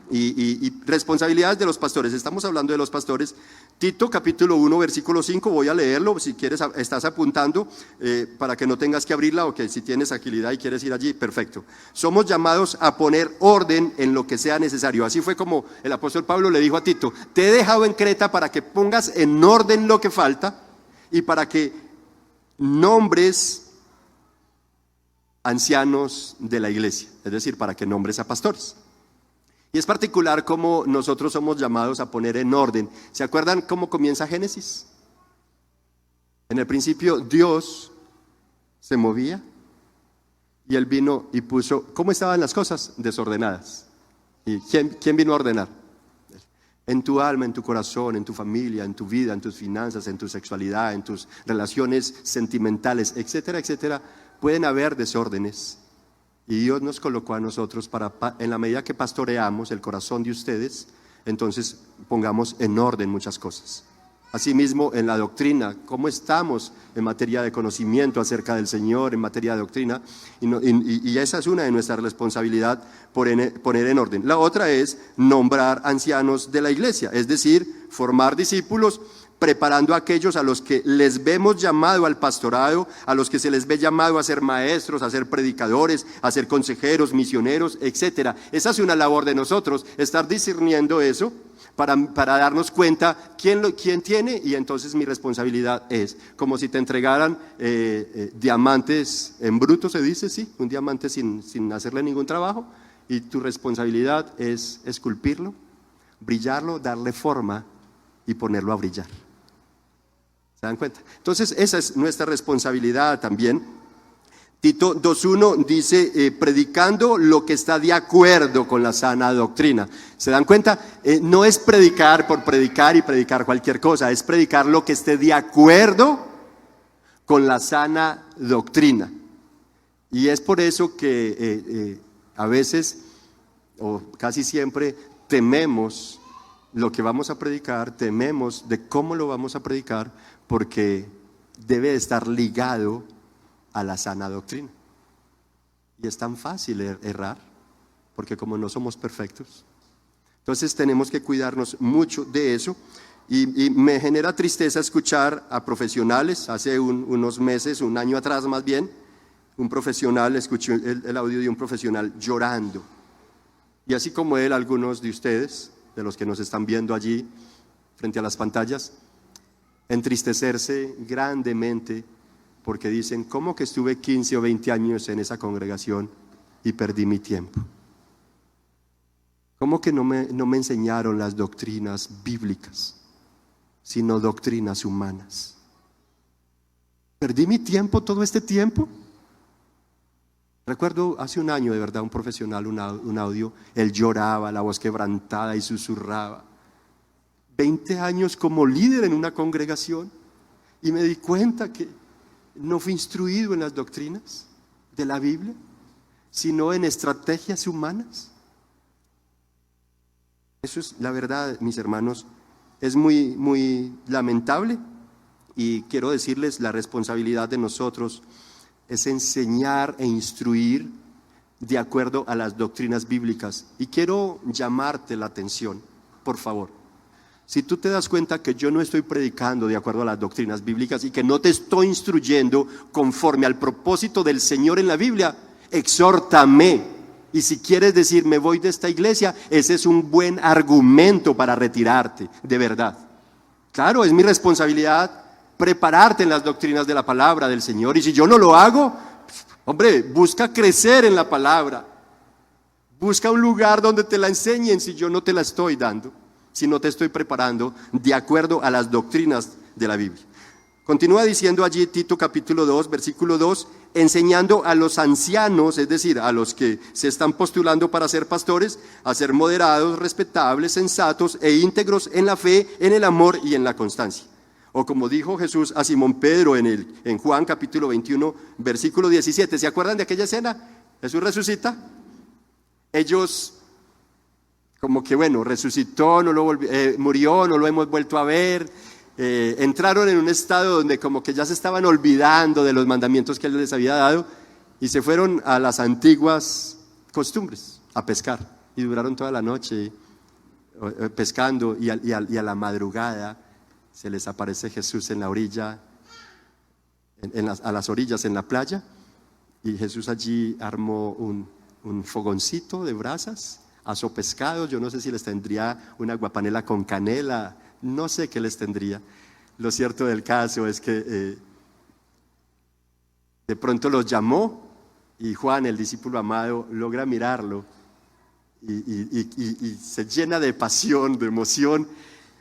Y responsabilidades de los pastores. Estamos hablando de los pastores. Tito capítulo 1 versículo 5, voy a leerlo, si quieres estás apuntando, para que no tengas que abrirla, o que si tienes agilidad y quieres ir allí, perfecto. Somos llamados a poner orden en lo que sea necesario. Así fue como el apóstol Pablo le dijo a Tito, te he dejado en Creta para que pongas en orden lo que falta y para que nombres ancianos de la iglesia, es decir, para que nombres a pastores. Y es particular cómo nosotros somos llamados a poner en orden. ¿Se acuerdan cómo comienza Génesis? En el principio Dios se movía y Él vino y puso, ¿cómo estaban las cosas? Desordenadas. ¿Y quién vino a ordenar? En tu alma, en tu corazón, en tu familia, en tu vida, en tus finanzas, en tu sexualidad, en tus relaciones sentimentales, etcétera, etcétera, pueden haber desórdenes. Y Dios nos colocó a nosotros para, en la medida que pastoreamos el corazón de ustedes, entonces pongamos en orden muchas cosas. Asimismo, en la doctrina, ¿cómo estamos en materia de conocimiento acerca del Señor, en materia de doctrina? Y esa es una de nuestras responsabilidades, poner en orden. La otra es nombrar ancianos de la iglesia, es decir, formar discípulos, preparando a aquellos a los que les vemos llamado al pastorado, a los que se les ve llamado a ser maestros, a ser predicadores, a ser consejeros, misioneros, etcétera. Esa es una labor de nosotros, estar discerniendo eso para darnos cuenta quién tiene, y entonces mi responsabilidad es, como si te entregaran diamantes en bruto, se dice, sí, un diamante sin hacerle ningún trabajo, y tu responsabilidad es esculpirlo, brillarlo, darle forma y ponerlo a brillar. ¿Se dan cuenta? Entonces esa es nuestra responsabilidad también. Tito 2:1 dice, predicando lo que está de acuerdo con la sana doctrina. ¿Se dan cuenta? No es predicar por predicar y predicar cualquier cosa, es predicar lo que esté de acuerdo con la sana doctrina. Y es por eso que a veces, o casi siempre, tememos lo que vamos a predicar, tememos de cómo lo vamos a predicar, porque debe estar ligado a la sana doctrina. Y es tan fácil errar, porque como no somos perfectos, entonces tenemos que cuidarnos mucho de eso. Y me genera tristeza escuchar a profesionales. Hace unos meses, un año atrás más bien, un profesional, escuché el audio de un profesional llorando. Y así como él, algunos de ustedes, de los que nos están viendo allí frente a las pantallas, entristecerse grandemente porque dicen, ¿cómo que estuve 15 o 20 años en esa congregación y perdí mi tiempo? ¿Cómo que no me enseñaron las doctrinas bíblicas, sino doctrinas humanas? ¿Perdí mi tiempo todo este tiempo? Recuerdo hace un año, de verdad, un profesional, un audio, él lloraba, la voz quebrantada y susurraba. 20 años como líder en una congregación, y me di cuenta que no fui instruido en las doctrinas de la Biblia, sino en estrategias humanas. Eso es la verdad, mis hermanos, es muy, muy lamentable, y quiero decirles, la responsabilidad de nosotros es enseñar e instruir de acuerdo a las doctrinas bíblicas. Y quiero llamarte la atención, por favor. Si tú te das cuenta que yo no estoy predicando de acuerdo a las doctrinas bíblicas y que no te estoy instruyendo conforme al propósito del Señor en la Biblia, exhórtame. Y si quieres decir, me voy de esta iglesia, ese es un buen argumento para retirarte, de verdad. Claro, es mi responsabilidad prepararte en las doctrinas de la palabra del Señor. Y si yo no lo hago, hombre, busca crecer en la palabra. Busca un lugar donde te la enseñen si yo no te la estoy dando, si no te estoy preparando de acuerdo a las doctrinas de la Biblia. Continúa diciendo allí Tito capítulo 2, versículo 2, enseñando a los ancianos, es decir, a los que se están postulando para ser pastores, a ser moderados, respetables, sensatos e íntegros en la fe, en el amor y en la constancia. O como dijo Jesús a Simón Pedro en Juan capítulo 21, versículo 17. ¿Se acuerdan de aquella escena? Jesús resucita. Ellos como que bueno, resucitó, murió, no lo hemos vuelto a ver. Entraron en un estado donde como que ya se estaban olvidando de los mandamientos que Él les había dado y se fueron a las antiguas costumbres, a pescar. Y duraron toda la noche pescando y a la madrugada se les aparece Jesús en la orilla, a las orillas en la playa, y Jesús allí armó un fogoncito de brasas, asó pescados. Yo no sé si les tendría una aguapanela con canela, no sé qué les tendría. Lo cierto del caso es que de pronto los llamó y Juan, el discípulo amado, logra mirarlo y se llena de pasión, de emoción.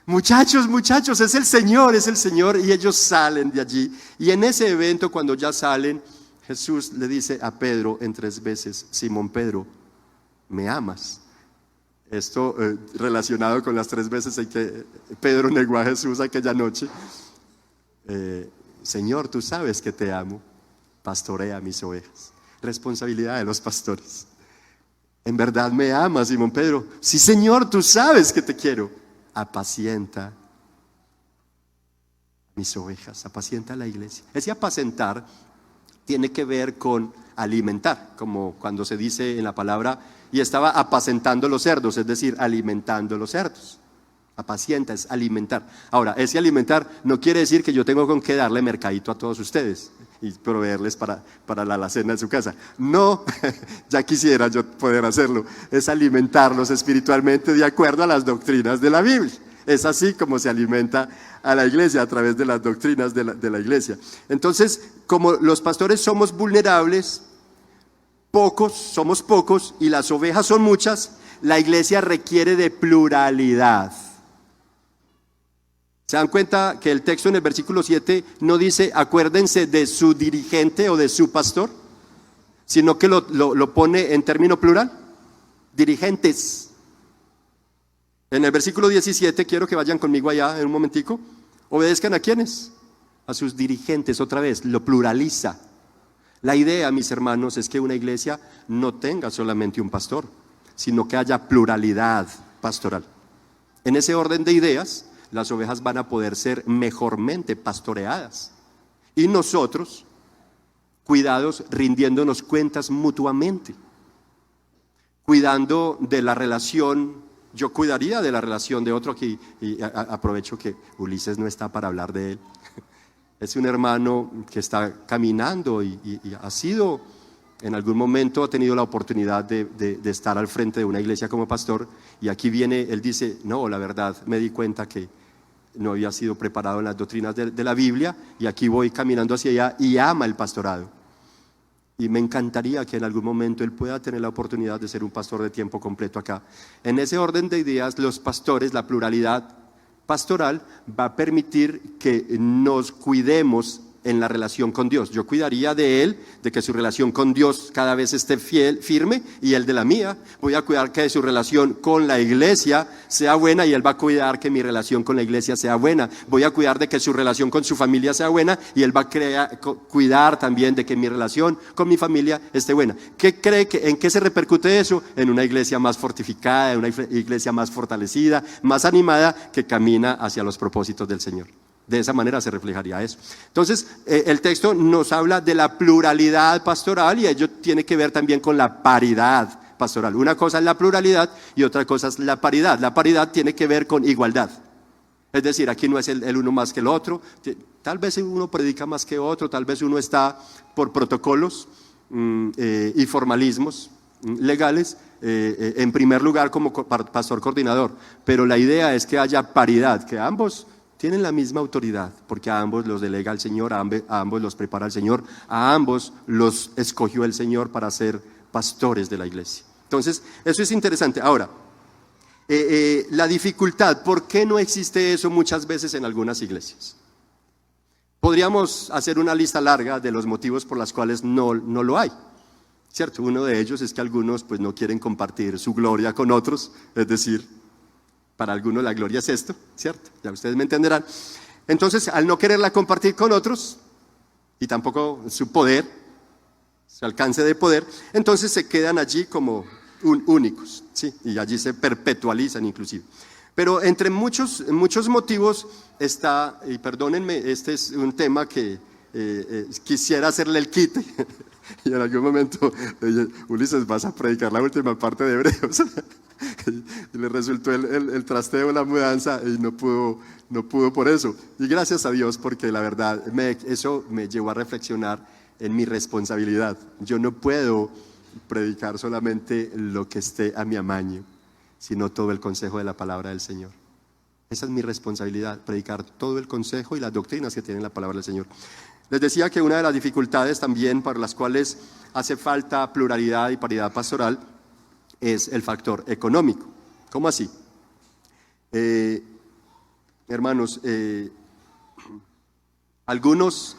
Muchachos, es el Señor, y ellos salen de allí. Y en ese evento, cuando ya salen, Jesús le dice a Pedro en 3 veces, Simón Pedro, ¿me amas? Esto relacionado con las 3 veces en que Pedro negó a Jesús aquella noche. Señor, tú sabes que te amo, pastorea mis ovejas. Responsabilidad de los pastores. ¿En verdad me amas, Simón Pedro? Sí, Señor, tú sabes que te quiero. Apacienta mis ovejas, apacienta la iglesia. Ese apacentar tiene que ver con alimentar, como cuando se dice en la palabra, y estaba apacentando los cerdos, es decir, alimentando los cerdos. Apacienta es alimentar. Ahora, ese alimentar no quiere decir que yo tengo con qué darle mercadito a todos ustedes y proveerles para la alacena de su casa. No, ya quisiera yo poder hacerlo. Es alimentarlos espiritualmente de acuerdo a las doctrinas de la Biblia. Es así como se alimenta a la iglesia, a través de las doctrinas de la iglesia. Entonces, como los pastores somos vulnerables, somos pocos y las ovejas son muchas, la iglesia requiere de pluralidad. ¿Se dan cuenta que el texto en el versículo 7 no dice acuérdense de su dirigente o de su pastor? sino que lo pone en término plural, dirigentes. En el versículo 17, quiero que vayan conmigo allá en un momentico, obedezcan a ¿quiénes? A sus dirigentes, otra vez, lo pluraliza. La idea, mis hermanos, es que una iglesia no tenga solamente un pastor, sino que haya pluralidad pastoral. En ese orden de ideas, las ovejas van a poder ser mejormente pastoreadas. Y nosotros, cuidados, rindiéndonos cuentas mutuamente, cuidando de la relación. Yo cuidaría de la relación de otro aquí, y aprovecho que Ulises no está para hablar de él. Es un hermano que está caminando y ha sido, en algún momento ha tenido la oportunidad de estar al frente de una iglesia como pastor, y aquí viene, él dice, no, la verdad, me di cuenta que no había sido preparado en las doctrinas de la Biblia, y aquí voy caminando hacia allá, y ama el pastorado. Y me encantaría que en algún momento él pueda tener la oportunidad de ser un pastor de tiempo completo acá. En ese orden de ideas, los pastores, la pluralidad pastoral va a permitir que nos cuidemos en la relación con Dios. Yo cuidaría de él, de que su relación con Dios cada vez esté firme, y él de la mía. Voy a cuidar que su relación con la iglesia sea buena, y él va a cuidar que mi relación con la iglesia sea buena. Voy a cuidar de que su relación con su familia sea buena, y él va a cuidar también de que mi relación con mi familia esté buena. ¿Qué cree en qué se repercute eso? En una iglesia más fortificada, en una iglesia más fortalecida, más animada, que camina hacia los propósitos del Señor. De esa manera se reflejaría eso. Entonces, el texto nos habla de la pluralidad pastoral, y ello tiene que ver también con la paridad pastoral. Una cosa es la pluralidad y otra cosa es la paridad. La paridad tiene que ver con igualdad. Es decir, aquí no es el uno más que el otro. Tal vez uno predica más que otro, tal vez uno está por protocolos y formalismos legales en primer lugar como pastor coordinador. Pero la idea es que haya paridad, que ambos tienen la misma autoridad, porque a ambos los delega el Señor, a ambos los prepara el Señor, a ambos los escogió el Señor para ser pastores de la iglesia. Entonces, eso es interesante. Ahora, la dificultad, ¿por qué no existe eso muchas veces en algunas iglesias? Podríamos hacer una lista larga de los motivos por los cuales no lo hay, ¿cierto? Uno de ellos es que algunos pues no quieren compartir su gloria con otros, es decir, para algunos la gloria es esto, ¿cierto? Ya ustedes me entenderán. Entonces, al no quererla compartir con otros, y tampoco su poder, su alcance de poder, entonces se quedan allí como únicos, ¿sí? Y allí se perpetualizan inclusive. Pero entre muchos motivos está, y perdónenme, este es un tema que quisiera hacerle el quite. Y en algún momento, Ulises, vas a predicar la última parte de Hebreos. Y le resultó el trasteo, la mudanza, y no pudo por eso. Y gracias a Dios, porque la verdad, eso me llevó a reflexionar en mi responsabilidad. Yo no puedo predicar solamente lo que esté a mi amaño, sino todo el consejo de la palabra del Señor. Esa es mi responsabilidad, predicar todo el consejo y las doctrinas que tiene la palabra del Señor. Les decía que una de las dificultades también para las cuales hace falta pluralidad y paridad pastoral es el factor económico. ¿Cómo así? Hermanos, algunos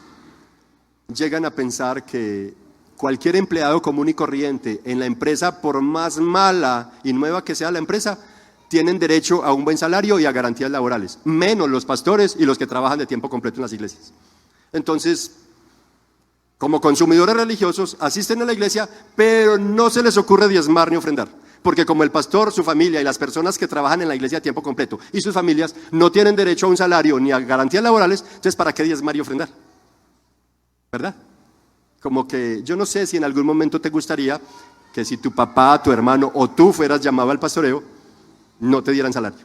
llegan a pensar que cualquier empleado común y corriente en la empresa, por más mala y nueva que sea la empresa, tienen derecho a un buen salario y a garantías laborales, menos los pastores y los que trabajan de tiempo completo en las iglesias. Entonces, como consumidores religiosos, asisten a la iglesia, pero no se les ocurre diezmar ni ofrendar, porque como el pastor, su familia y las personas que trabajan en la iglesia a tiempo completo y sus familias no tienen derecho a un salario ni a garantías laborales, entonces ¿para qué diezmar y ofrendar? ¿Verdad? Como que yo no sé si en algún momento te gustaría que si tu papá, tu hermano o tú fueras llamado al pastoreo, no te dieran salario.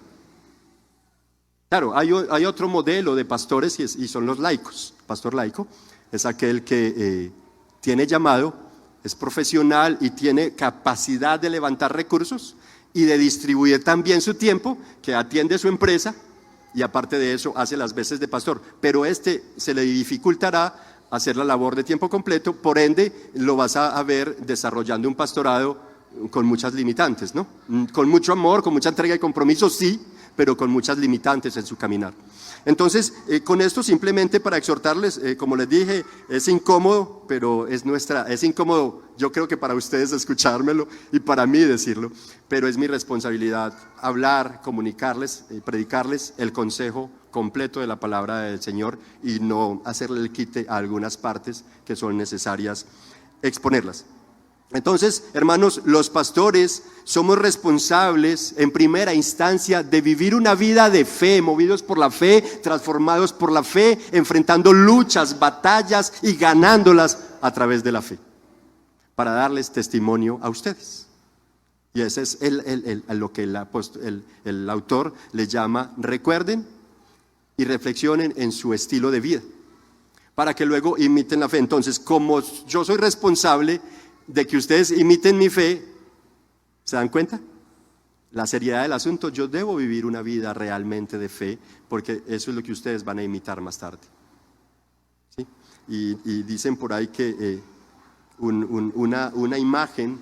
Claro, hay otro modelo de pastores y son los laicos. Pastor laico es aquel que tiene llamado, es profesional y tiene capacidad de levantar recursos y de distribuir también su tiempo, que atiende su empresa y aparte de eso hace las veces de pastor. Pero se le dificultará hacer la labor de tiempo completo, por ende lo vas a ver desarrollando un pastorado con muchas limitantes, ¿no? Con mucho amor, con mucha entrega y compromiso, sí, pero con muchas limitantes en su caminar. Entonces, con esto simplemente para exhortarles, como les dije, es incómodo, pero es incómodo, yo creo que para ustedes escuchármelo y para mí decirlo, pero es mi responsabilidad hablar, comunicarles, predicarles el consejo completo de la palabra del Señor y no hacerle el quite a algunas partes que son necesarias exponerlas. Entonces, hermanos, los pastores somos responsables en primera instancia de vivir una vida de fe, movidos por la fe, transformados por la fe, enfrentando luchas, batallas y ganándolas a través de la fe, para darles testimonio a ustedes. Y ese es lo que el autor le llama: recuerden y reflexionen en su estilo de vida, para que luego imiten la fe. Entonces, como yo soy responsable de que ustedes imiten mi fe, ¿se dan cuenta? La seriedad del asunto, yo debo vivir una vida realmente de fe, porque eso es lo que ustedes van a imitar más tarde. ¿Sí? Y dicen por ahí que una imagen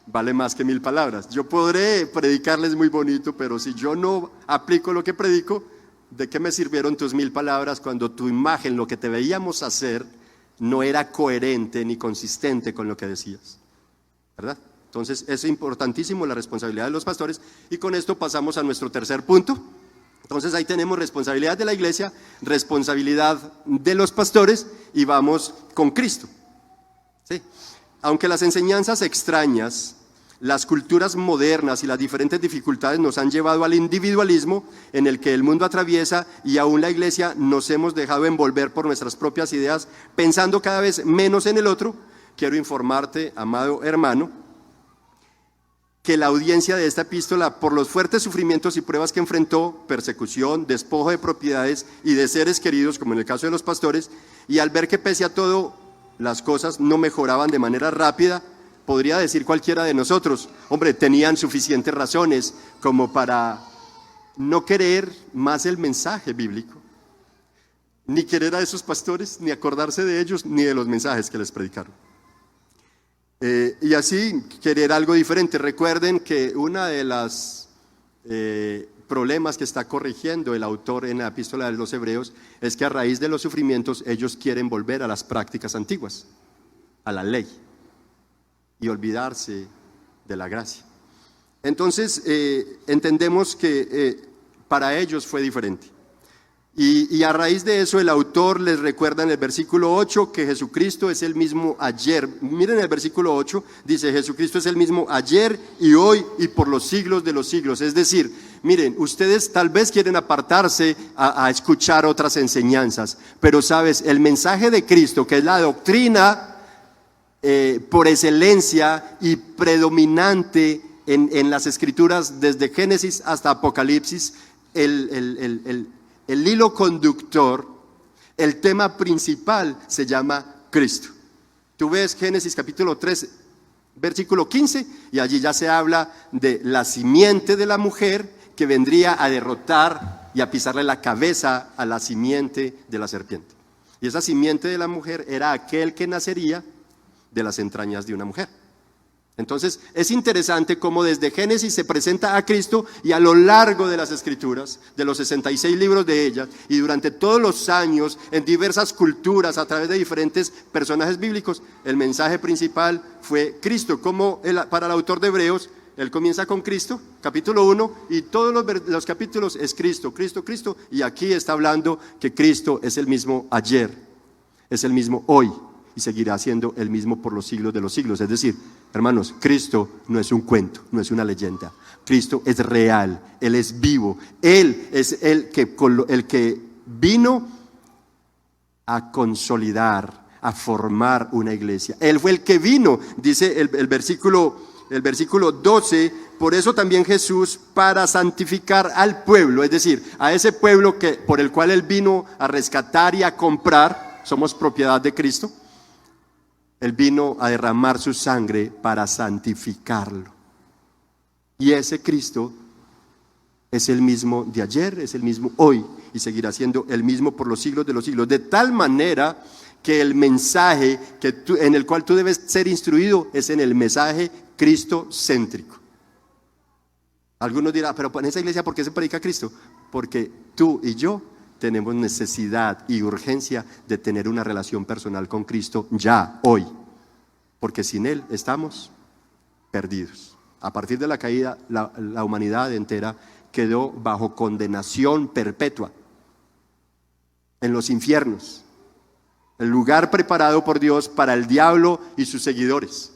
vale más que 1000 palabras. Yo podré predicarles muy bonito, pero si yo no aplico lo que predico, ¿de qué me sirvieron tus 1000 palabras cuando tu imagen, lo que te veíamos hacer, no era coherente ni consistente con lo que decías? ¿Verdad? Entonces es importantísimo la responsabilidad de los pastores, y con esto pasamos a nuestro tercer punto. Entonces ahí tenemos responsabilidad de la iglesia, responsabilidad de los pastores, y vamos con Cristo. ¿Sí? Aunque las enseñanzas extrañas, las culturas modernas y las diferentes dificultades nos han llevado al individualismo en el que el mundo atraviesa, y aún la iglesia nos hemos dejado envolver por nuestras propias ideas, pensando cada vez menos en el otro, quiero informarte, amado hermano, que la audiencia de esta epístola, por los fuertes sufrimientos y pruebas que enfrentó, persecución, despojo de propiedades y de seres queridos, como en el caso de los pastores, y al ver que pese a todo las cosas no mejoraban de manera rápida, podría decir cualquiera de nosotros, hombre, tenían suficientes razones como para no querer más el mensaje bíblico, ni querer a esos pastores, ni acordarse de ellos, ni de los mensajes que les predicaron. Y así querer algo diferente. Recuerden que una de las problemas que está corrigiendo el autor en la epístola de los Hebreos es que a raíz de los sufrimientos ellos quieren volver a las prácticas antiguas, a la ley, y olvidarse de la gracia. Entonces entendemos que para ellos fue diferente, y a raíz de eso el autor les recuerda en el versículo 8 que Jesucristo es el mismo ayer. Miren el versículo 8, dice: Jesucristo es el mismo ayer y hoy y por los siglos de los siglos. Es decir, miren, ustedes tal vez quieren apartarse a escuchar otras enseñanzas, pero sabes, el mensaje de Cristo, que es la doctrina por excelencia y predominante en las escrituras desde Génesis hasta Apocalipsis, el hilo conductor, el tema principal se llama Cristo. Tú ves Génesis capítulo 3, versículo 15, y allí ya se habla de la simiente de la mujer que vendría a derrotar y a pisarle la cabeza a la simiente de la serpiente. Y esa simiente de la mujer era aquel que nacería de las entrañas de una mujer. Entonces es interesante cómo desde Génesis se presenta a Cristo, y a lo largo de las escrituras, de los 66 libros de ellas, y durante todos los años en diversas culturas a través de diferentes personajes bíblicos, el mensaje principal fue Cristo. Como para el autor de Hebreos, él comienza con Cristo, capítulo 1, y todos los capítulos es Cristo, Cristo, Cristo, y aquí está hablando que Cristo es el mismo ayer, es el mismo hoy, y seguirá siendo el mismo por los siglos de los siglos. Es decir, hermanos, Cristo no es un cuento, no es una leyenda. Cristo es real, Él es vivo. Él es el que vino a consolidar, a formar una iglesia. Él fue el que vino, dice el versículo 12, por eso también Jesús, para santificar al pueblo, es decir, a ese pueblo por el cual Él vino a rescatar y a comprar, somos propiedad de Cristo. Él vino a derramar su sangre para santificarlo. Y ese Cristo es el mismo de ayer, es el mismo hoy, y seguirá siendo el mismo por los siglos de los siglos. De tal manera que el mensaje en el cual tú debes ser instruido es en el mensaje cristocéntrico. Algunos dirán, pero en esa iglesia, ¿por qué se predica a Cristo? Porque tú y yo tenemos necesidad y urgencia de tener una relación personal con Cristo ya, hoy. Porque sin Él estamos perdidos. A partir de la caída, la humanidad entera quedó bajo condenación perpetua en los infiernos, el lugar preparado por Dios para el diablo y sus seguidores.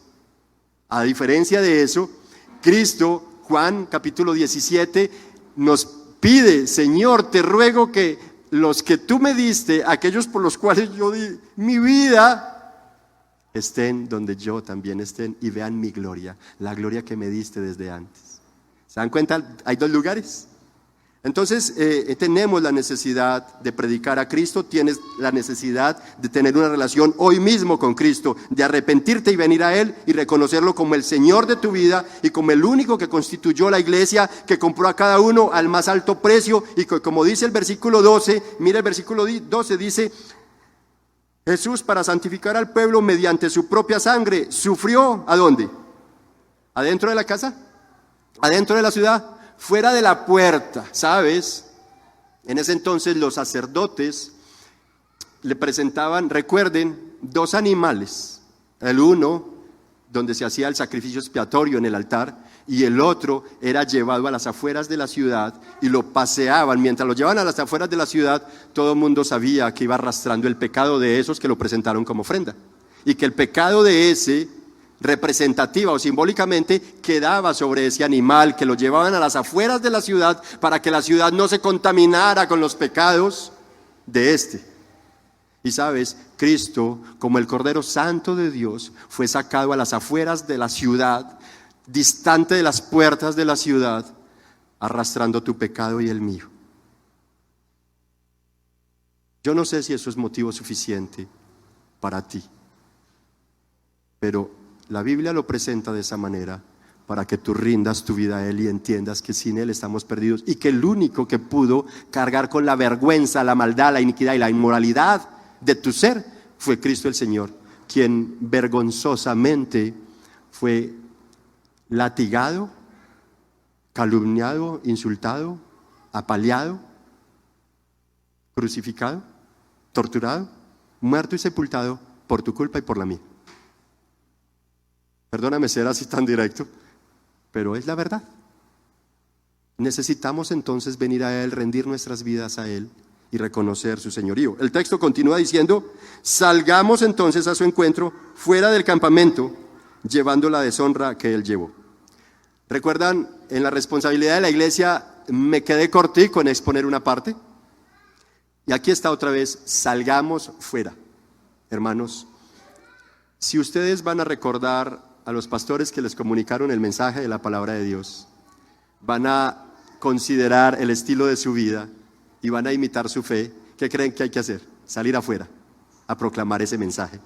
A diferencia de eso, Cristo, Juan capítulo 17, nos pide: Señor, te ruego que los que tú me diste, aquellos por los cuales yo di mi vida, estén donde yo también estén y vean mi gloria, la gloria que me diste desde antes. ¿Se dan cuenta? Hay dos lugares. Entonces tenemos la necesidad de predicar a Cristo, tienes la necesidad de tener una relación hoy mismo con Cristo, de arrepentirte y venir a Él y reconocerlo como el Señor de tu vida y como el único que constituyó la iglesia, que compró a cada uno al más alto precio y que, como dice el versículo 12, mira el versículo 12, dice: Jesús, para santificar al pueblo mediante su propia sangre, sufrió, ¿a dónde? ¿Adentro de la casa? ¿Adentro de la ciudad? Fuera de la puerta, ¿sabes? En ese entonces los sacerdotes le presentaban, recuerden, dos animales. El uno, donde se hacía el sacrificio expiatorio en el altar, y el otro era llevado a las afueras de la ciudad y lo paseaban. Mientras lo llevaban a las afueras de la ciudad, todo el mundo sabía que iba arrastrando el pecado de esos que lo presentaron como ofrenda. Y que el pecado de ese, representativa o simbólicamente, quedaba sobre ese animal, que lo llevaban a las afueras de la ciudad para que la ciudad no se contaminara con los pecados de este. Y sabes, Cristo, como el Cordero Santo de Dios, fue sacado a las afueras de la ciudad, distante de las puertas de la ciudad, arrastrando tu pecado y el mío. Yo no sé si eso es motivo suficiente para ti, pero la Biblia lo presenta de esa manera para que tú rindas tu vida a Él y entiendas que sin Él estamos perdidos y que el único que pudo cargar con la vergüenza, la maldad, la iniquidad y la inmoralidad de tu ser fue Cristo el Señor, quien vergonzosamente fue latigado, calumniado, insultado, apaleado, crucificado, torturado, muerto y sepultado por tu culpa y por la mía. Perdóname ser así tan directo, pero es la verdad. Necesitamos entonces venir a Él, rendir nuestras vidas a Él y reconocer su señorío. El texto continúa diciendo: salgamos entonces a su encuentro fuera del campamento, llevando la deshonra que Él llevó. ¿Recuerdan? En la responsabilidad de la iglesia me quedé cortico en exponer una parte. Y aquí está otra vez: salgamos fuera. Hermanos, si ustedes van a recordar a los pastores que les comunicaron el mensaje de la palabra de Dios, van a considerar el estilo de su vida y van a imitar su fe, ¿qué creen que hay que hacer? Salir afuera a proclamar ese mensaje.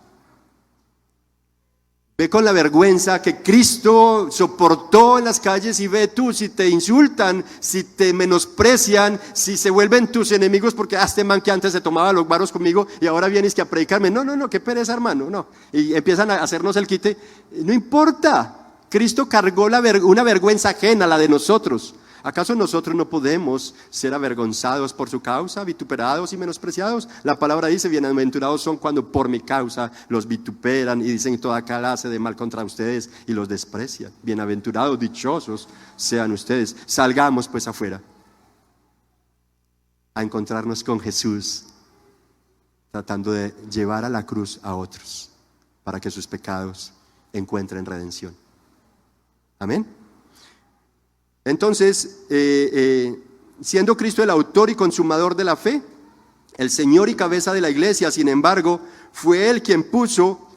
Ve con la vergüenza que Cristo soportó en las calles y ve tú si te insultan, si te menosprecian, si se vuelven tus enemigos porque este man que antes se tomaba los varos conmigo y ahora vienes que a predicarme. No, qué pereza, hermano, no. Y empiezan a hacernos el quite. No importa, Cristo cargó una vergüenza ajena, la de nosotros. ¿Acaso nosotros no podemos ser avergonzados por su causa, vituperados y menospreciados? La palabra dice: bienaventurados son cuando por mi causa los vituperan y dicen toda clase de mal contra ustedes y los desprecian. Bienaventurados, dichosos sean ustedes. Salgamos pues afuera a encontrarnos con Jesús, tratando de llevar a la cruz a otros para que sus pecados encuentren redención. Amén. Entonces, siendo Cristo el autor y consumador de la fe, el Señor y cabeza de la iglesia, sin embargo, fue Él quien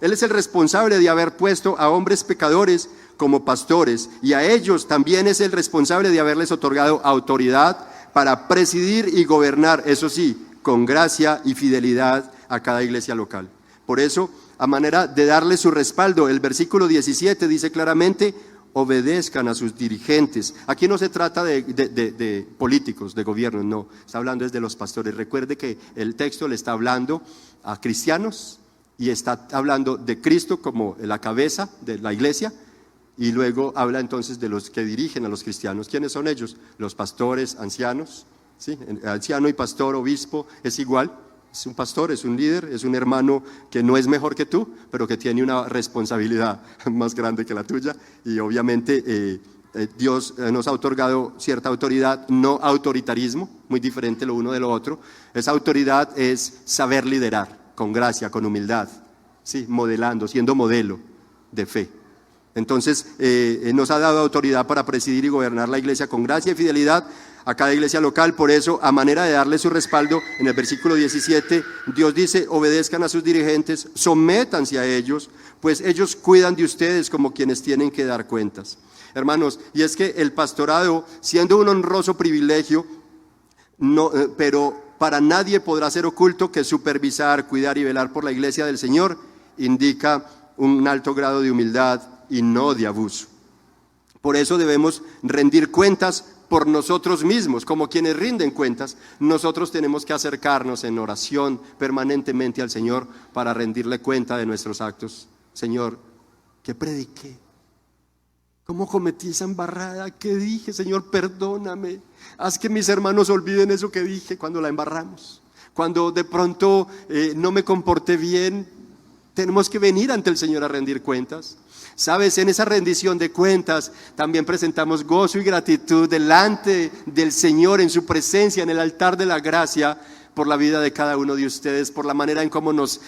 Él es el responsable de haber puesto a hombres pecadores como pastores, y a ellos también es el responsable de haberles otorgado autoridad para presidir y gobernar, eso sí, con gracia y fidelidad a cada iglesia local. Por eso, a manera de darle su respaldo, el versículo 17 dice claramente: obedezcan a sus dirigentes. Aquí no se trata de políticos, de gobierno, no, está hablando desde los pastores. Recuerde que el texto le está hablando a cristianos y está hablando de Cristo como la cabeza de la iglesia Y luego habla entonces de los que dirigen a los cristianos. ¿Quiénes son ellos? Los pastores, ancianos, ¿sí? Anciano y pastor, obispo, es igual. Es un pastor, es un líder, es un hermano que no es mejor que tú, pero que tiene una responsabilidad más grande que la tuya. Y obviamente Dios nos ha otorgado cierta autoridad, no autoritarismo, muy diferente lo uno de lo otro. Esa autoridad es saber liderar con gracia, con humildad, ¿sí? Modelando, siendo modelo de fe. Entonces nos ha dado autoridad para presidir y gobernar la iglesia con gracia y fidelidad a cada iglesia local. Por eso, a manera de darle su respaldo, en el versículo 17 Dios dice: obedezcan a sus dirigentes, sométanse a ellos, pues ellos cuidan de ustedes como quienes tienen que dar cuentas. Hermanos, y es que el pastorado, siendo un honroso privilegio, pero para nadie podrá ser oculto que supervisar, cuidar y velar por la iglesia del Señor indica un alto grado de humildad y no de abuso. Por eso debemos rendir cuentas por nosotros mismos. Como quienes rinden cuentas, nosotros tenemos que acercarnos en oración permanentemente al Señor para rendirle cuenta de nuestros actos. Señor, ¿qué prediqué? ¿Cómo cometí esa embarrada? ¿Qué dije? Señor, perdóname. Haz que mis hermanos olviden eso que dije cuando la embarramos. Cuando de pronto no me comporté bien, tenemos que venir ante el Señor a rendir cuentas. Sabes, en esa rendición de cuentas también presentamos gozo y gratitud delante del Señor, en su presencia, en el altar de la gracia, por la vida de cada uno de ustedes, por la manera en cómo nos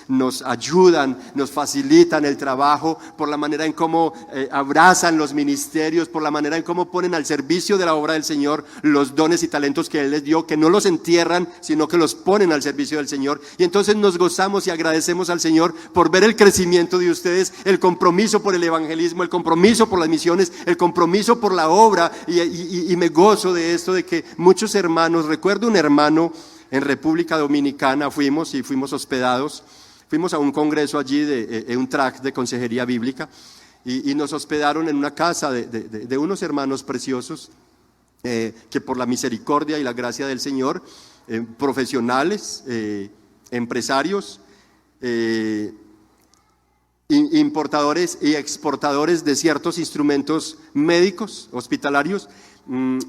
ayudan, nos facilitan el trabajo, por la manera en cómo abrazan los ministerios, por la manera en cómo ponen al servicio de la obra del Señor los dones y talentos que Él les dio, que no los entierran, sino que los ponen al servicio del Señor. Y entonces nos gozamos y agradecemos al Señor por ver el crecimiento de ustedes, el compromiso por el evangelismo, el compromiso por las misiones, el compromiso por la obra, y me gozo de esto, de que muchos hermanos, recuerdo un hermano en República Dominicana, fuimos hospedados, fuimos a un congreso allí de un track de consejería bíblica, y nos hospedaron en una casa de unos hermanos preciosos, que por la misericordia y la gracia del Señor, profesionales, empresarios, importadores y exportadores de ciertos instrumentos médicos, hospitalarios.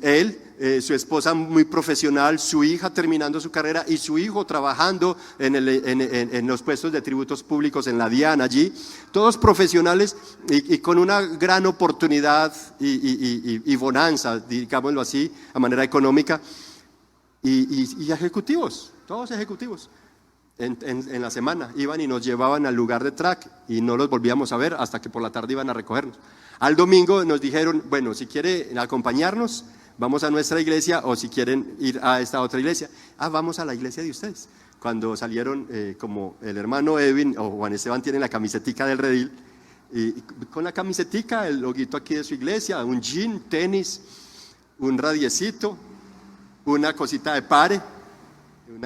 Él, su esposa muy profesional, su hija terminando su carrera y su hijo trabajando en los puestos de tributos públicos en la DIAN allí, todos profesionales y con una gran oportunidad y bonanza, digámoslo así, a manera económica, y ejecutivos, todos ejecutivos. En la semana iban y nos llevaban al lugar de track y no los volvíamos a ver hasta que por la tarde iban a recogernos. Al domingo nos dijeron: bueno, si quieren acompañarnos, vamos a nuestra iglesia, o si quieren ir a esta otra iglesia, vamos a la iglesia de ustedes. Cuando salieron, como el hermano Edwin o Juan Esteban tienen la camisetica del redil, y con la camisetica, el loguito aquí de su iglesia, un jean, tenis, un radiecito, una cosita de pare,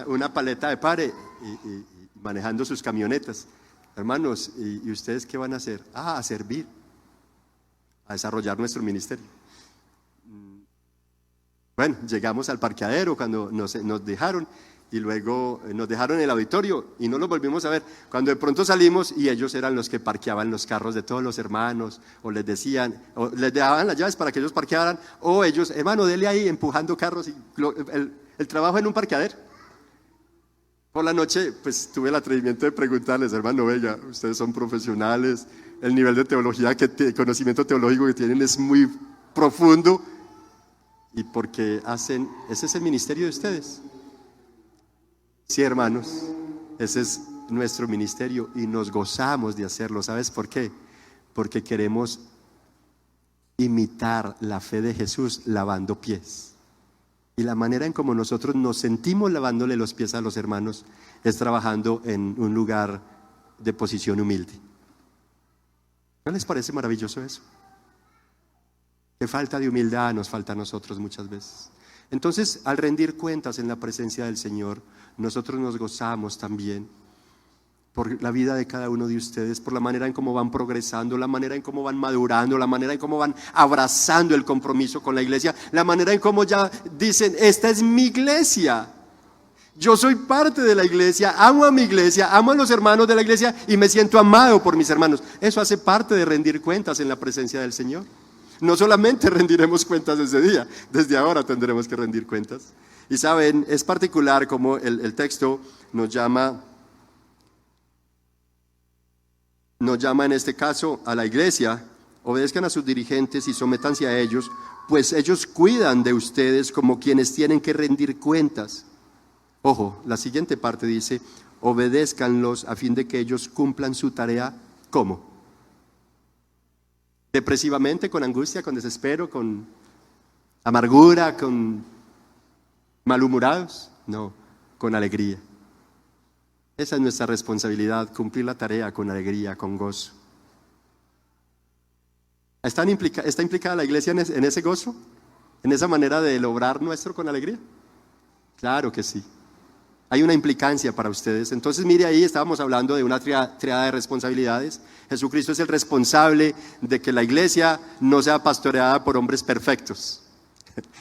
una paleta de pare, y manejando sus camionetas. Hermanos, ¿y ustedes qué van a hacer? A servir, a desarrollar nuestro ministerio. Bueno, llegamos al parqueadero cuando nos dejaron, y luego nos dejaron en el auditorio y no los volvimos a ver. Cuando de pronto salimos, y ellos eran los que parqueaban los carros de todos los hermanos, o les decían, o les daban las llaves para que ellos parquearan, o ellos: hermano, dele ahí, empujando carros, y el trabajo en un parqueadero. Por la noche, pues tuve el atrevimiento de preguntarles: hermano, venga, ustedes son profesionales, el nivel de teología, conocimiento teológico que tienen es muy profundo, ¿y por qué hacen? ¿Ese es el ministerio de ustedes? Sí, hermanos, ese es nuestro ministerio y nos gozamos de hacerlo. ¿Sabes por qué? Porque queremos imitar la fe de Jesús lavando pies. Y la manera en como nosotros nos sentimos lavándole los pies a los hermanos es trabajando en un lugar de posición humilde. ¿No les parece maravilloso eso? Qué falta de humildad nos falta a nosotros muchas veces. Entonces, al rendir cuentas en la presencia del Señor, nosotros nos gozamos también por la vida de cada uno de ustedes, por la manera en cómo van progresando, la manera en cómo van madurando, la manera en cómo van abrazando el compromiso con la iglesia, la manera en cómo ya dicen: esta es mi iglesia. Yo soy parte de la iglesia, amo a mi iglesia, amo a los hermanos de la iglesia y me siento amado por mis hermanos. Eso hace parte de rendir cuentas en la presencia del Señor. No solamente rendiremos cuentas ese día, desde ahora tendremos que rendir cuentas. Y saben, es particular como el texto nos llama en este caso a la iglesia: obedezcan a sus dirigentes y sométanse a ellos, pues ellos cuidan de ustedes como quienes tienen que rendir cuentas. Ojo, la siguiente parte dice: obedézcanlos a fin de que ellos cumplan su tarea. ¿Cómo? Depresivamente, con angustia, con desespero, con amargura, con malhumorados. No, con alegría. Esa es nuestra responsabilidad, cumplir la tarea con alegría, con gozo. ¿Está implicada la iglesia en ese gozo? ¿En esa manera de lograr nuestro con alegría? Claro que sí. Hay una implicancia para ustedes. Entonces, mire, ahí estábamos hablando de una triada de responsabilidades. Jesucristo es el responsable de que la iglesia no sea pastoreada por hombres perfectos.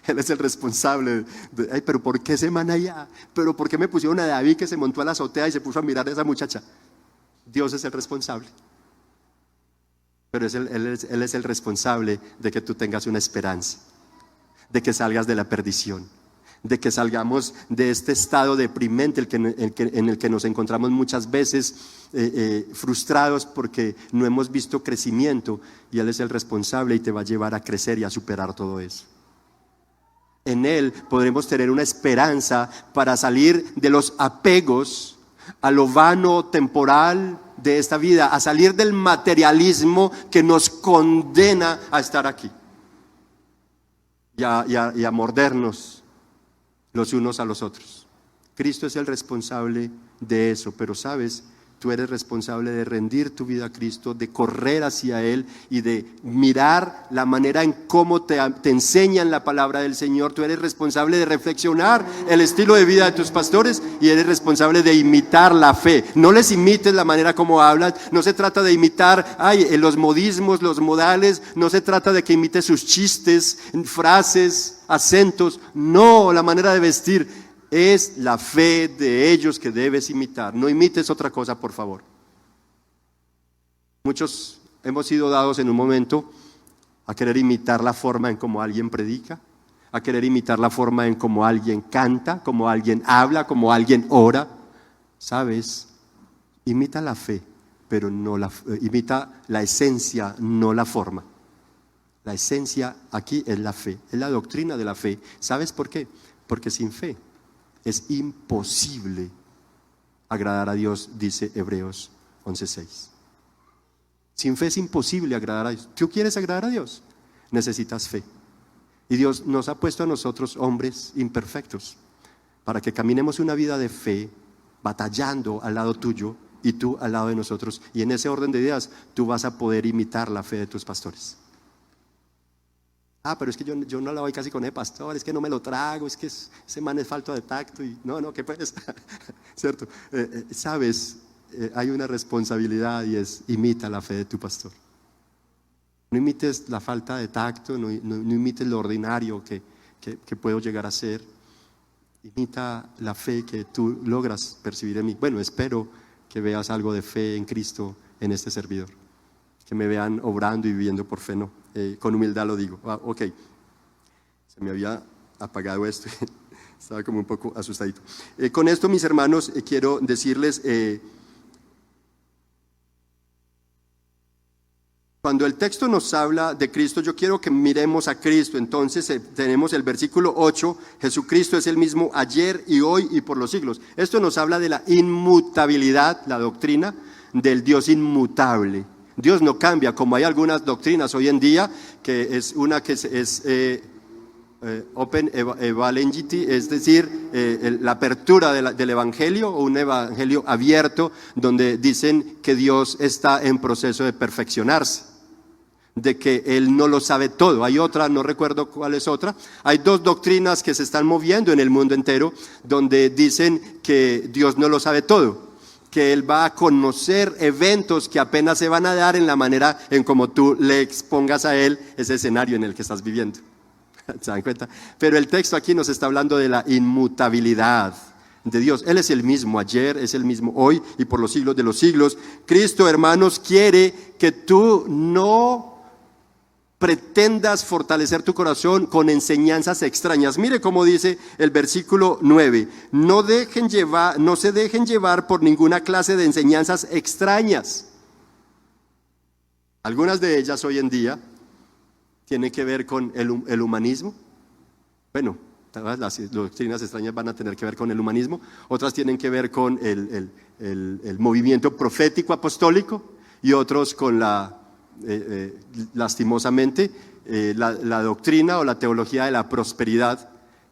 Él es el responsable de, ay, pero ¿por qué ese man allá? ¿Pero por qué me pusieron a David que se montó a la azotea y se puso a mirar a esa muchacha? Dios es el responsable. Pero Él es el responsable de que tú tengas una esperanza, de que salgas de la perdición, de que salgamos de este estado deprimente en el que nos encontramos muchas veces frustrados porque no hemos visto crecimiento, y Él es el responsable y te va a llevar a crecer y a superar todo eso. En Él podremos tener una esperanza para salir de los apegos a lo vano, temporal de esta vida, a salir del materialismo que nos condena a estar aquí y a mordernos los unos a los otros. Cristo es el responsable de eso, pero sabes, tú eres responsable de rendir tu vida a Cristo, de correr hacia Él y de mirar la manera en cómo te enseñan la palabra del Señor. Tú eres responsable de reflexionar el estilo de vida de tus pastores y eres responsable de imitar la fe. No les imites la manera como hablan, no se trata de imitar los modismos, los modales, no se trata de que imites sus chistes, frases, acentos. No, la manera de vestir. Es la fe de ellos que debes imitar. No imites otra cosa, por favor. Muchos hemos sido dados en un momento a querer imitar la forma en cómo alguien predica, a querer imitar la forma en cómo alguien canta, cómo alguien habla, cómo alguien ora. ¿Sabes? Imita la fe, pero imita la esencia, no la forma. La esencia aquí es la fe, es la doctrina de la fe. ¿Sabes por qué? Porque sin fe es imposible agradar a Dios, dice Hebreos 11:6. Sin fe es imposible agradar a Dios. ¿Tú quieres agradar a Dios? Necesitas fe. Y Dios nos ha puesto a nosotros, hombres imperfectos, para que caminemos una vida de fe, batallando al lado tuyo y tú al lado de nosotros. Y en ese orden de ideas, tú vas a poder imitar la fe de tus pastores. Pero es que yo no la voy casi con el pastor, es que no me lo trago, es que ese man es falta de tacto. Y no, ¿qué pues? ¿Cierto? Sabes, hay una responsabilidad y es: imita la fe de tu pastor. No imites la falta de tacto, no imites lo ordinario que puedo llegar a ser. Imita la fe que tú logras percibir en mí. Bueno, espero que veas algo de fe en Cristo en este servidor. Que me vean obrando y viviendo por fe, no. Con humildad lo digo. Ok, se me había apagado esto, estaba como un poco asustadito. Con esto, mis hermanos, quiero decirles, cuando el texto nos habla de Cristo, yo quiero que miremos a Cristo. Entonces tenemos el versículo 8, Jesucristo es el mismo ayer y hoy y por los siglos. Esto nos habla de la inmutabilidad, la doctrina del Dios inmutable. Dios no cambia, como hay algunas doctrinas hoy en día, que es una que es Open Evangeliity, es decir, la apertura del evangelio, o un evangelio abierto, donde dicen que Dios está en proceso de perfeccionarse, de que Él no lo sabe todo. Hay otra, no recuerdo cuál es otra. Hay dos doctrinas que se están moviendo en el mundo entero, donde dicen que Dios no lo sabe todo, que Él va a conocer eventos que apenas se van a dar en la manera en como tú le expongas a Él ese escenario en el que estás viviendo. ¿Se dan cuenta? Pero el texto aquí nos está hablando de la inmutabilidad de Dios. Él es el mismo ayer, es el mismo hoy y por los siglos de los siglos. Cristo, hermanos, quiere que tú no pretendas fortalecer tu corazón con enseñanzas extrañas. Mire cómo dice el versículo 9: no se dejen llevar por ninguna clase de enseñanzas extrañas. Algunas de ellas hoy en día tienen que ver con el humanismo. Bueno, todas las doctrinas extrañas van a tener que ver con el humanismo. Otras tienen que ver con el movimiento profético apostólico, y otros con lastimosamente la doctrina o la teología de la prosperidad,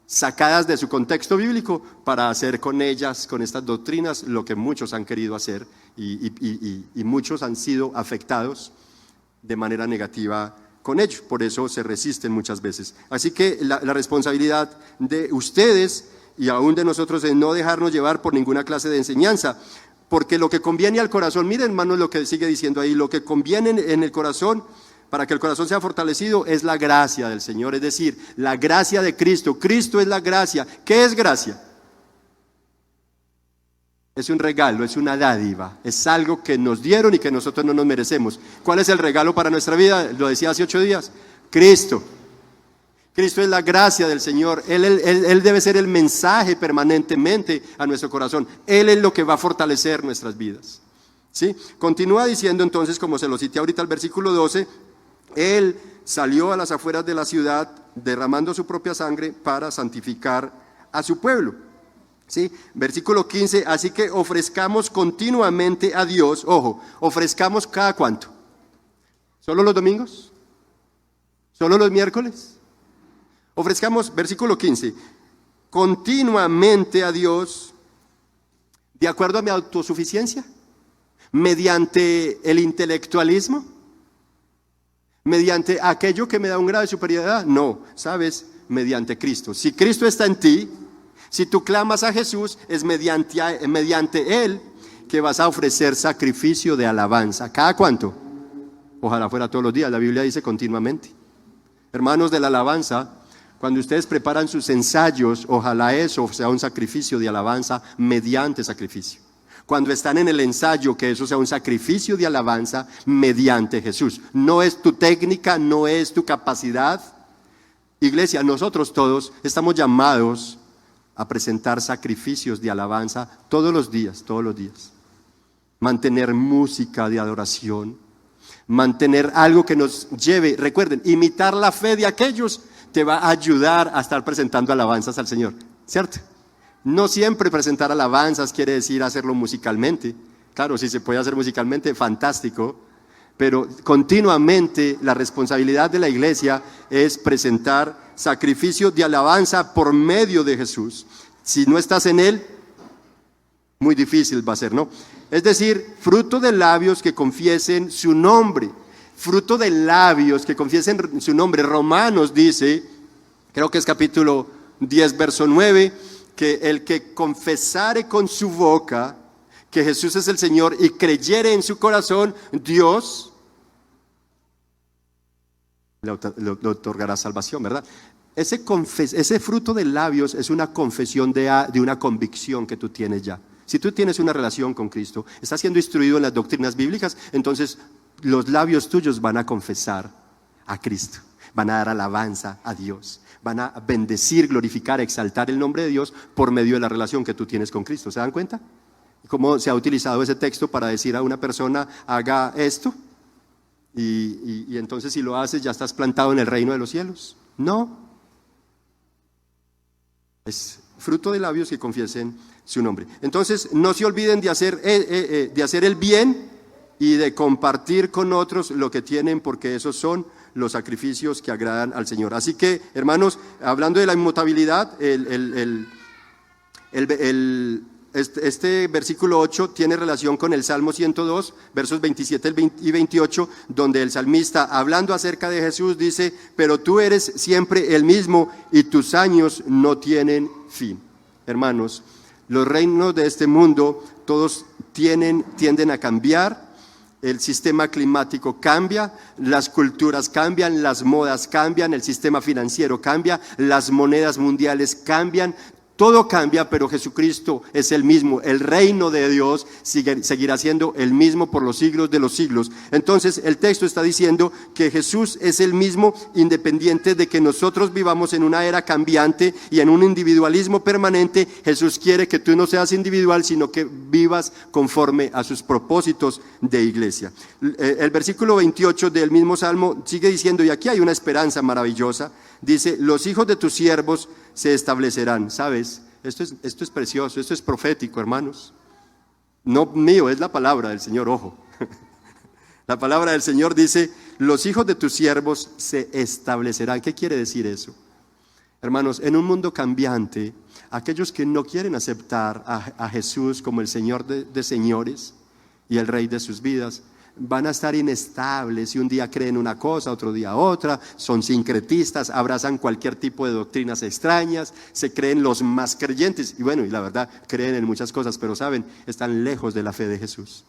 sacadas de su contexto bíblico para hacer con ellas, con estas doctrinas, lo que muchos han querido hacer, y muchos han sido afectados de manera negativa con ello. Por eso se resisten muchas veces. Así que la responsabilidad de ustedes y aún de nosotros es no dejarnos llevar por ninguna clase de enseñanza, porque lo que conviene al corazón, miren, hermanos, lo que sigue diciendo ahí: lo que conviene en el corazón, para que el corazón sea fortalecido, es la gracia del Señor, es decir, la gracia de Cristo. Cristo es la gracia. ¿Qué es gracia? Es un regalo, es una dádiva, es algo que nos dieron y que nosotros no nos merecemos. ¿Cuál es el regalo para nuestra vida? Lo decía hace 8 días, Cristo. Cristo es la gracia del Señor. Él debe ser el mensaje permanentemente a nuestro corazón. Él es lo que va a fortalecer nuestras vidas. ¿Sí? Continúa diciendo entonces, como se lo cité ahorita al versículo 12, Él salió a las afueras de la ciudad derramando su propia sangre para santificar a su pueblo. ¿Sí? Versículo 15, así que ofrezcamos continuamente a Dios. Ojo, ofrezcamos cada cuánto. ¿Solo los domingos? ¿Solo los miércoles? Ofrezcamos, versículo 15, continuamente a Dios, de acuerdo a mi autosuficiencia, mediante el intelectualismo, mediante aquello que me da un grado de superioridad. No, ¿sabes? Mediante Cristo. Si Cristo está en ti, si tú clamas a Jesús, es mediante Él que vas a ofrecer sacrificio de alabanza. ¿Cada cuánto? Ojalá fuera todos los días. La Biblia dice continuamente. Hermanos de la alabanza, cuando ustedes preparan sus ensayos, ojalá eso sea un sacrificio de alabanza mediante sacrificio. Cuando están en el ensayo, que eso sea un sacrificio de alabanza mediante Jesús. No es tu técnica, no es tu capacidad. Iglesia, nosotros todos estamos llamados a presentar sacrificios de alabanza todos los días, todos los días. Mantener música de adoración, mantener algo que nos lleve, recuerden, imitar la fe de aquellos te va a ayudar a estar presentando alabanzas al Señor, ¿cierto? No siempre presentar alabanzas quiere decir hacerlo musicalmente. Claro, si se puede hacer musicalmente, fantástico, pero continuamente la responsabilidad de la iglesia es presentar sacrificios de alabanza por medio de Jesús. Si no estás en Él, muy difícil va a ser, ¿no? Es decir, fruto de labios que confiesen su nombre. Fruto de labios que confiesen su nombre. Romanos dice, creo que es capítulo 10, verso 9, que el que confesare con su boca que Jesús es el Señor y creyere en su corazón, Dios le otorgará salvación, ¿verdad? Ese fruto de labios es una confesión de una convicción que tú tienes ya. Si tú tienes una relación con Cristo, estás siendo instruido en las doctrinas bíblicas, entonces los labios tuyos van a confesar a Cristo, van a dar alabanza a Dios, van a bendecir, glorificar, exaltar el nombre de Dios por medio de la relación que tú tienes con Cristo. ¿Se dan cuenta? ¿Cómo se ha utilizado ese texto para decir a una persona, haga esto? Y entonces si lo haces ya estás plantado en el reino de los cielos. No. Es fruto de labios que confiesen su nombre. Entonces no se olviden de hacer el bien y de compartir con otros lo que tienen, porque esos son los sacrificios que agradan al Señor. Así que, hermanos, hablando de la inmutabilidad, este versículo 8 tiene relación con el Salmo 102, versos 27 y 28, donde el salmista, hablando acerca de Jesús, dice: pero tú eres siempre el mismo y tus años no tienen fin. Hermanos, los reinos de este mundo todos tienden a cambiar. El sistema climático cambia, las culturas cambian, las modas cambian, el sistema financiero cambia, las monedas mundiales cambian. Todo cambia, pero Jesucristo es el mismo. El reino de Dios seguirá siendo el mismo por los siglos de los siglos. Entonces el texto está diciendo que Jesús es el mismo, independiente de que nosotros vivamos en una era cambiante y en un individualismo permanente. Jesús quiere que tú no seas individual, sino que vivas conforme a sus propósitos de iglesia. El versículo 28 del mismo Salmo sigue diciendo, y aquí hay una esperanza maravillosa, dice: los hijos de tus siervos se establecerán. ¿Sabes? Esto es precioso, esto es profético, hermanos. No mío, es la palabra del Señor, ojo. La palabra del Señor dice: los hijos de tus siervos se establecerán. ¿Qué quiere decir eso? Hermanos, en un mundo cambiante, aquellos que no quieren aceptar a Jesús como el Señor de señores y el Rey de sus vidas, van a estar inestables, y un día creen una cosa, otro día otra, son sincretistas, abrazan cualquier tipo de doctrinas extrañas, se creen los más creyentes, y bueno, y la verdad, creen en muchas cosas, pero saben, están lejos de la fe de Jesús.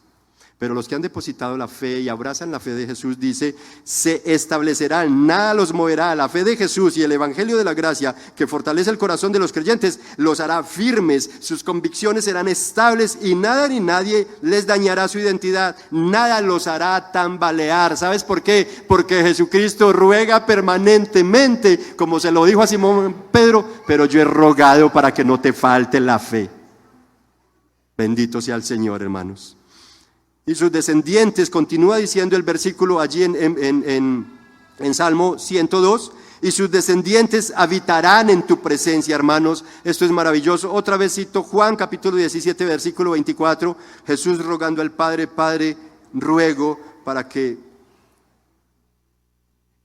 Pero los que han depositado la fe y abrazan la fe de Jesús, dice, se establecerán, nada los moverá. La fe de Jesús y el evangelio de la gracia, que fortalece el corazón de los creyentes, los hará firmes, sus convicciones serán estables y nada ni nadie les dañará su identidad, nada los hará tambalear. ¿Sabes por qué? Porque Jesucristo ruega permanentemente, como se lo dijo a Simón Pedro: pero yo he rogado para que no te falte la fe. Bendito sea el Señor, hermanos. Y sus descendientes, continúa diciendo el versículo allí en Salmo 102, y sus descendientes habitarán en tu presencia, hermanos. Esto es maravilloso. Otra vez cito Juan capítulo 17, versículo 24, Jesús rogando al Padre: Padre, ruego para que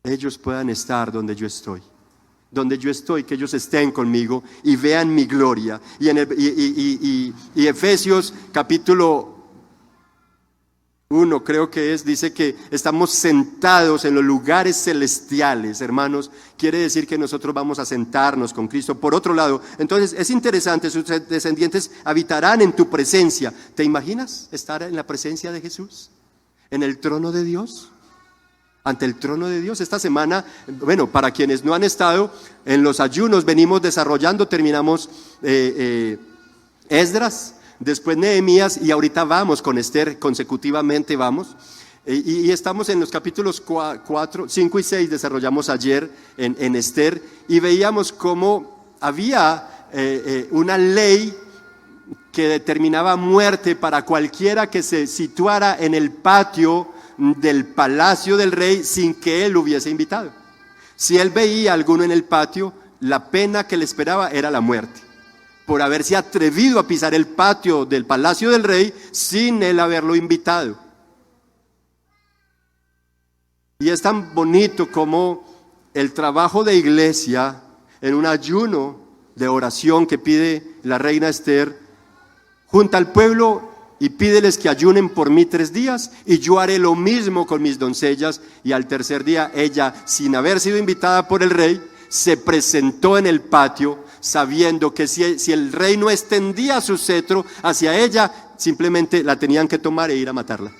ellos puedan estar donde yo estoy. Donde yo estoy, que ellos estén conmigo y vean mi gloria. Y Efesios capítulo 1, creo que dice que estamos sentados en los lugares celestiales, hermanos. Quiere decir que nosotros vamos a sentarnos con Cristo. Por otro lado, entonces es interesante, sus descendientes habitarán en tu presencia. ¿Te imaginas estar en la presencia de Jesús? ¿En el trono de Dios? Ante el trono de Dios. Esta semana, bueno, para quienes no han estado, en los ayunos venimos desarrollando, terminamos Esdras, después Nehemías, y ahorita vamos con Esther, consecutivamente vamos. Y estamos en los capítulos 4, 5 y 6, desarrollamos ayer en Esther, y veíamos cómo había una ley que determinaba muerte para cualquiera que se situara en el patio del palacio del rey sin que él lo hubiese invitado. Si él veía a alguno en el patio, la pena que le esperaba era la muerte, por haberse atrevido a pisar el patio del palacio del rey sin él haberlo invitado. Y es tan bonito como el trabajo de iglesia en un ayuno de oración que pide la reina Esther, junta al pueblo y pídeles que ayunen por mí 3 días, y yo haré lo mismo con mis doncellas. Y al tercer día ella, sin haber sido invitada por el rey, se presentó en el patio, sabiendo que si el rey no extendía su cetro hacia ella, simplemente la tenían que tomar e ir a matarla.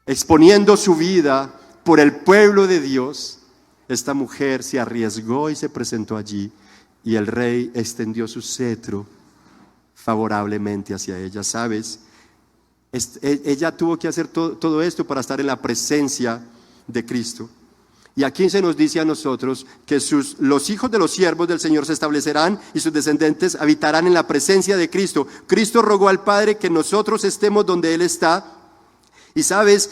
Exponiendo su vida por el pueblo de Dios, esta mujer se arriesgó y se presentó allí, y el rey extendió su cetro favorablemente hacia ella. ¿Sabes? Ella tuvo que hacer todo esto para estar en la presencia de Cristo. Y aquí se nos dice a nosotros que los hijos de los siervos del Señor se establecerán y sus descendientes habitarán en la presencia de Cristo. Cristo rogó al Padre que nosotros estemos donde Él está. Y sabes,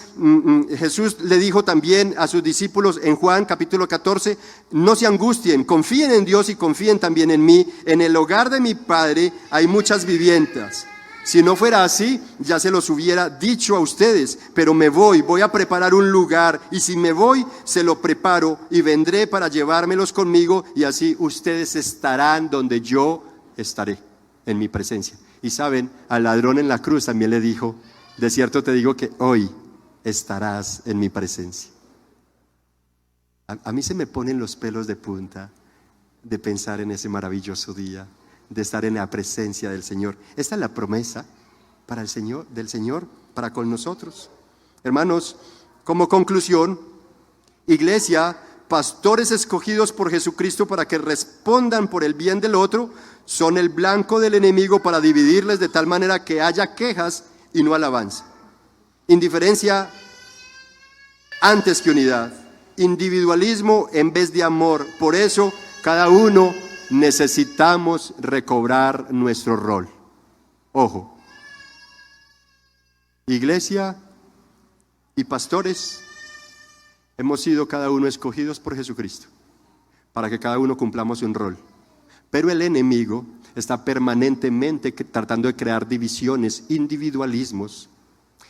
Jesús le dijo también a sus discípulos en Juan capítulo 14, no se angustien, confíen en Dios y confíen también en mí. En el hogar de mi Padre hay muchas viviendas. Si no fuera así, ya se los hubiera dicho a ustedes, pero me voy a preparar un lugar, y si me voy, se lo preparo y vendré para llevármelos conmigo, y así ustedes estarán donde yo estaré, en mi presencia. Y saben, al ladrón en la cruz también le dijo, de cierto te digo que hoy estarás en mi presencia. A mí se me ponen los pelos de punta de pensar en ese maravilloso día, de estar en la presencia del Señor. Esta es la promesa para el Señor, del Señor para con nosotros. Hermanos, como conclusión, iglesia, pastores escogidos por Jesucristo para que respondan por el bien del otro, son el blanco del enemigo para dividirles de tal manera que haya quejas y no alabanza. Indiferencia antes que unidad. Individualismo en vez de amor. Por eso, cada uno necesitamos recobrar nuestro rol. Ojo, iglesia y pastores hemos sido cada uno escogidos por Jesucristo para que cada uno cumplamos un rol. Pero el enemigo está permanentemente tratando de crear divisiones, individualismos,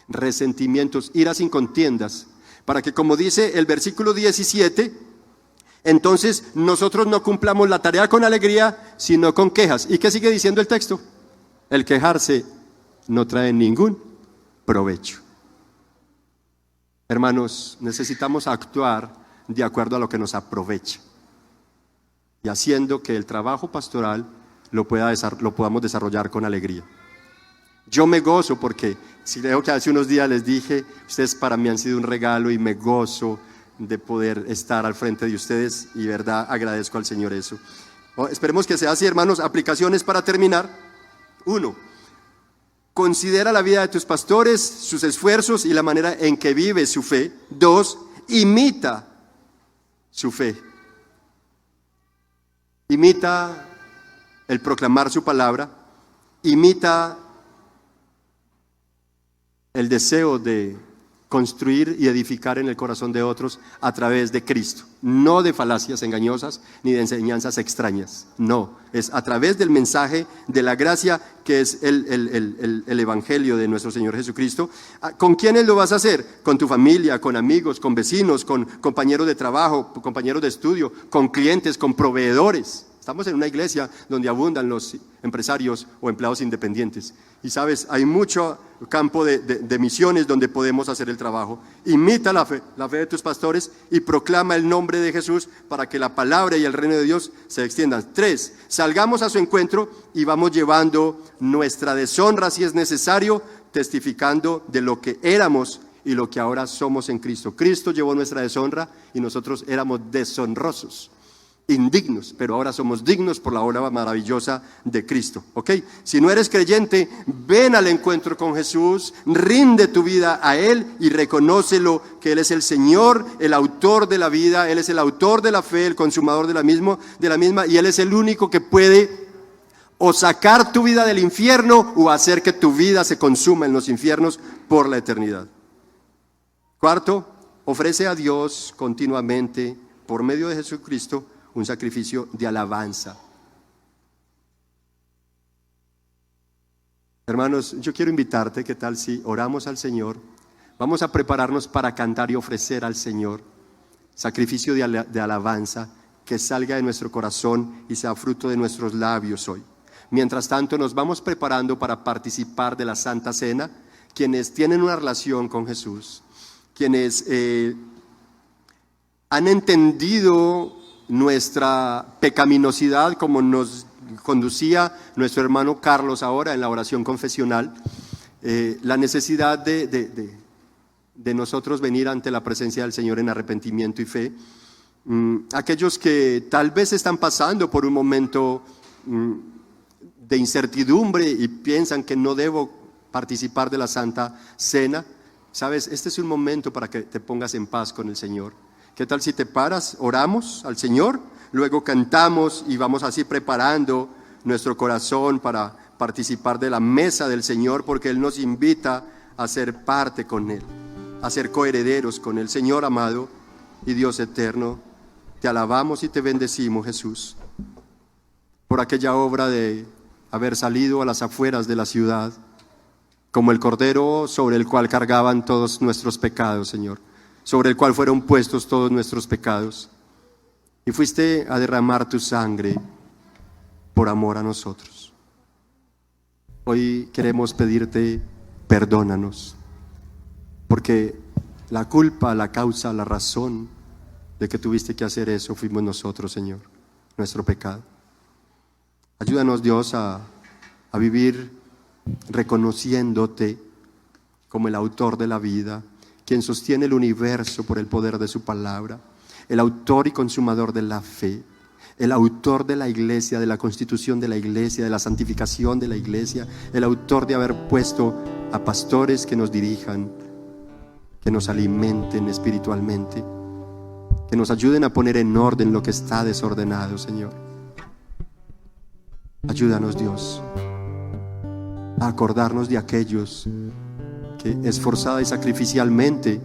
resentimientos, iras sin contiendas, para que, como dice el versículo 17, entonces nosotros no cumplamos la tarea con alegría, sino con quejas. ¿Y qué sigue diciendo el texto? El quejarse no trae ningún provecho. Hermanos, necesitamos actuar de acuerdo a lo que nos aprovecha y haciendo que el trabajo pastoral lo podamos desarrollar con alegría. Yo me gozo porque, si creo que hace unos días les dije, ustedes para mí han sido un regalo y me gozo de poder estar al frente de ustedes y verdad agradezco al Señor eso. Esperemos que sea así, hermanos. Aplicaciones para terminar. 1. Considera la vida de tus pastores, sus esfuerzos y la manera en que vive su fe. 2. Imita su fe. Imita el proclamar su palabra. Imita el deseo de construir y edificar en el corazón de otros a través de Cristo, no de falacias engañosas ni de enseñanzas extrañas, no, es a través del mensaje de la gracia que es el evangelio de nuestro Señor Jesucristo. ¿Con quiénes lo vas a hacer? Con tu familia, con amigos, con vecinos, con compañeros de trabajo, compañeros de estudio, con clientes, con proveedores. Estamos en una iglesia donde abundan los empresarios o empleados independientes. Y sabes, hay mucho campo de misiones donde podemos hacer el trabajo. Imita la fe de tus pastores y proclama el nombre de Jesús para que la palabra y el reino de Dios se extiendan. 3, salgamos a su encuentro y vamos llevando nuestra deshonra si es necesario, testificando de lo que éramos y lo que ahora somos en Cristo. Cristo llevó nuestra deshonra y nosotros éramos deshonrosos, indignos, pero ahora somos dignos por la obra maravillosa de Cristo. ¿Ok? Si no eres creyente, ven al encuentro con Jesús, rinde tu vida a Él y reconócelo que Él es el Señor, el autor de la vida, Él es el autor de la fe, el consumador de la misma, y Él es el único que puede o sacar tu vida del infierno o hacer que tu vida se consuma en los infiernos por la eternidad. 4, ofrece a Dios continuamente, por medio de Jesucristo, un sacrificio de alabanza. Hermanos, yo quiero invitarte, ¿qué tal si oramos al Señor? Vamos a prepararnos para cantar y ofrecer al Señor sacrificio de alabanza que salga de nuestro corazón y sea fruto de nuestros labios hoy. Mientras tanto, nos vamos preparando para participar de la Santa Cena. Quienes tienen una relación con Jesús, quienes han entendido nuestra pecaminosidad, como nos conducía nuestro hermano Carlos ahora en la oración confesional, la necesidad de nosotros venir ante la presencia del Señor en arrepentimiento y fe. Aquellos que tal vez están pasando por un momento de incertidumbre y piensan que no debo participar de la Santa Cena, sabes, este es un momento para que te pongas en paz con el Señor. ¿Qué tal si te paras, oramos al Señor, luego cantamos y vamos así preparando nuestro corazón para participar de la mesa del Señor, porque Él nos invita a ser parte con Él, a ser coherederos con Él? Señor amado y Dios eterno, te alabamos y te bendecimos, Jesús, por aquella obra de haber salido a las afueras de la ciudad, como el cordero sobre el cual cargaban todos nuestros pecados, Señor, sobre el cual fueron puestos todos nuestros pecados, y fuiste a derramar tu sangre por amor a nosotros. Hoy queremos pedirte, perdónanos, porque la culpa, la causa, la razón de que tuviste que hacer eso fuimos nosotros, Señor, nuestro pecado. Ayúdanos, Dios, a vivir reconociéndote como el autor de la vida, quien sostiene el universo por el poder de su palabra, el autor y consumador de la fe, el autor de la iglesia, de la constitución de la iglesia, de la santificación de la iglesia, el autor de haber puesto a pastores que nos dirijan, que nos alimenten espiritualmente, que nos ayuden a poner en orden lo que está desordenado, Señor. Ayúdanos, Dios, a acordarnos de aquellos que esforzada y sacrificialmente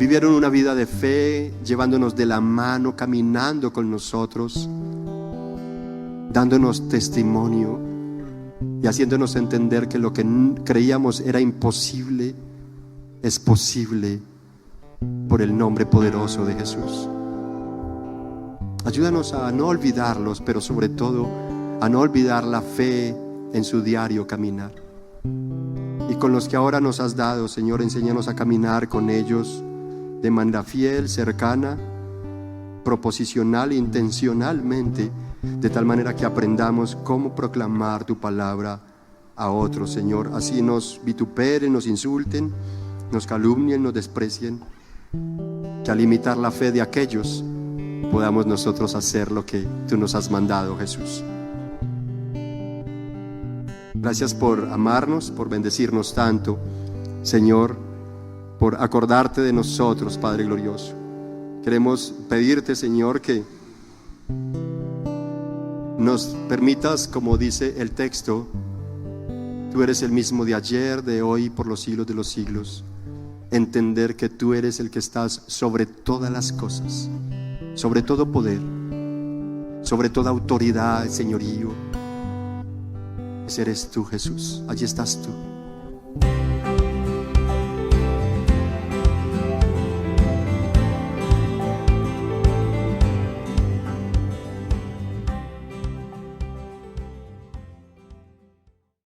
vivieron una vida de fe, llevándonos de la mano, caminando con nosotros, dándonos testimonio y haciéndonos entender que lo que creíamos era imposible es posible por el nombre poderoso de Jesús. Ayúdanos a no olvidarlos, pero sobre todo a no olvidar la fe en su diario caminar. Y con los que ahora nos has dado, Señor, enséñanos a caminar con ellos de manera fiel, cercana, proposicional, intencionalmente, de tal manera que aprendamos cómo proclamar tu palabra a otros, Señor. Así nos vituperen, nos insulten, nos calumnien, nos desprecien, que al imitar la fe de aquellos podamos nosotros hacer lo que tú nos has mandado, Jesús. Gracias por amarnos, por bendecirnos tanto, Señor, por acordarte de nosotros, Padre glorioso. Queremos pedirte, Señor, que nos permitas, como dice el texto, tú eres el mismo de ayer, de hoy, por los siglos de los siglos. Entender que tú eres el que estás sobre todas las cosas, sobre todo poder, sobre toda autoridad, señorío. Ese eres tú, Jesús. Allí estás tú.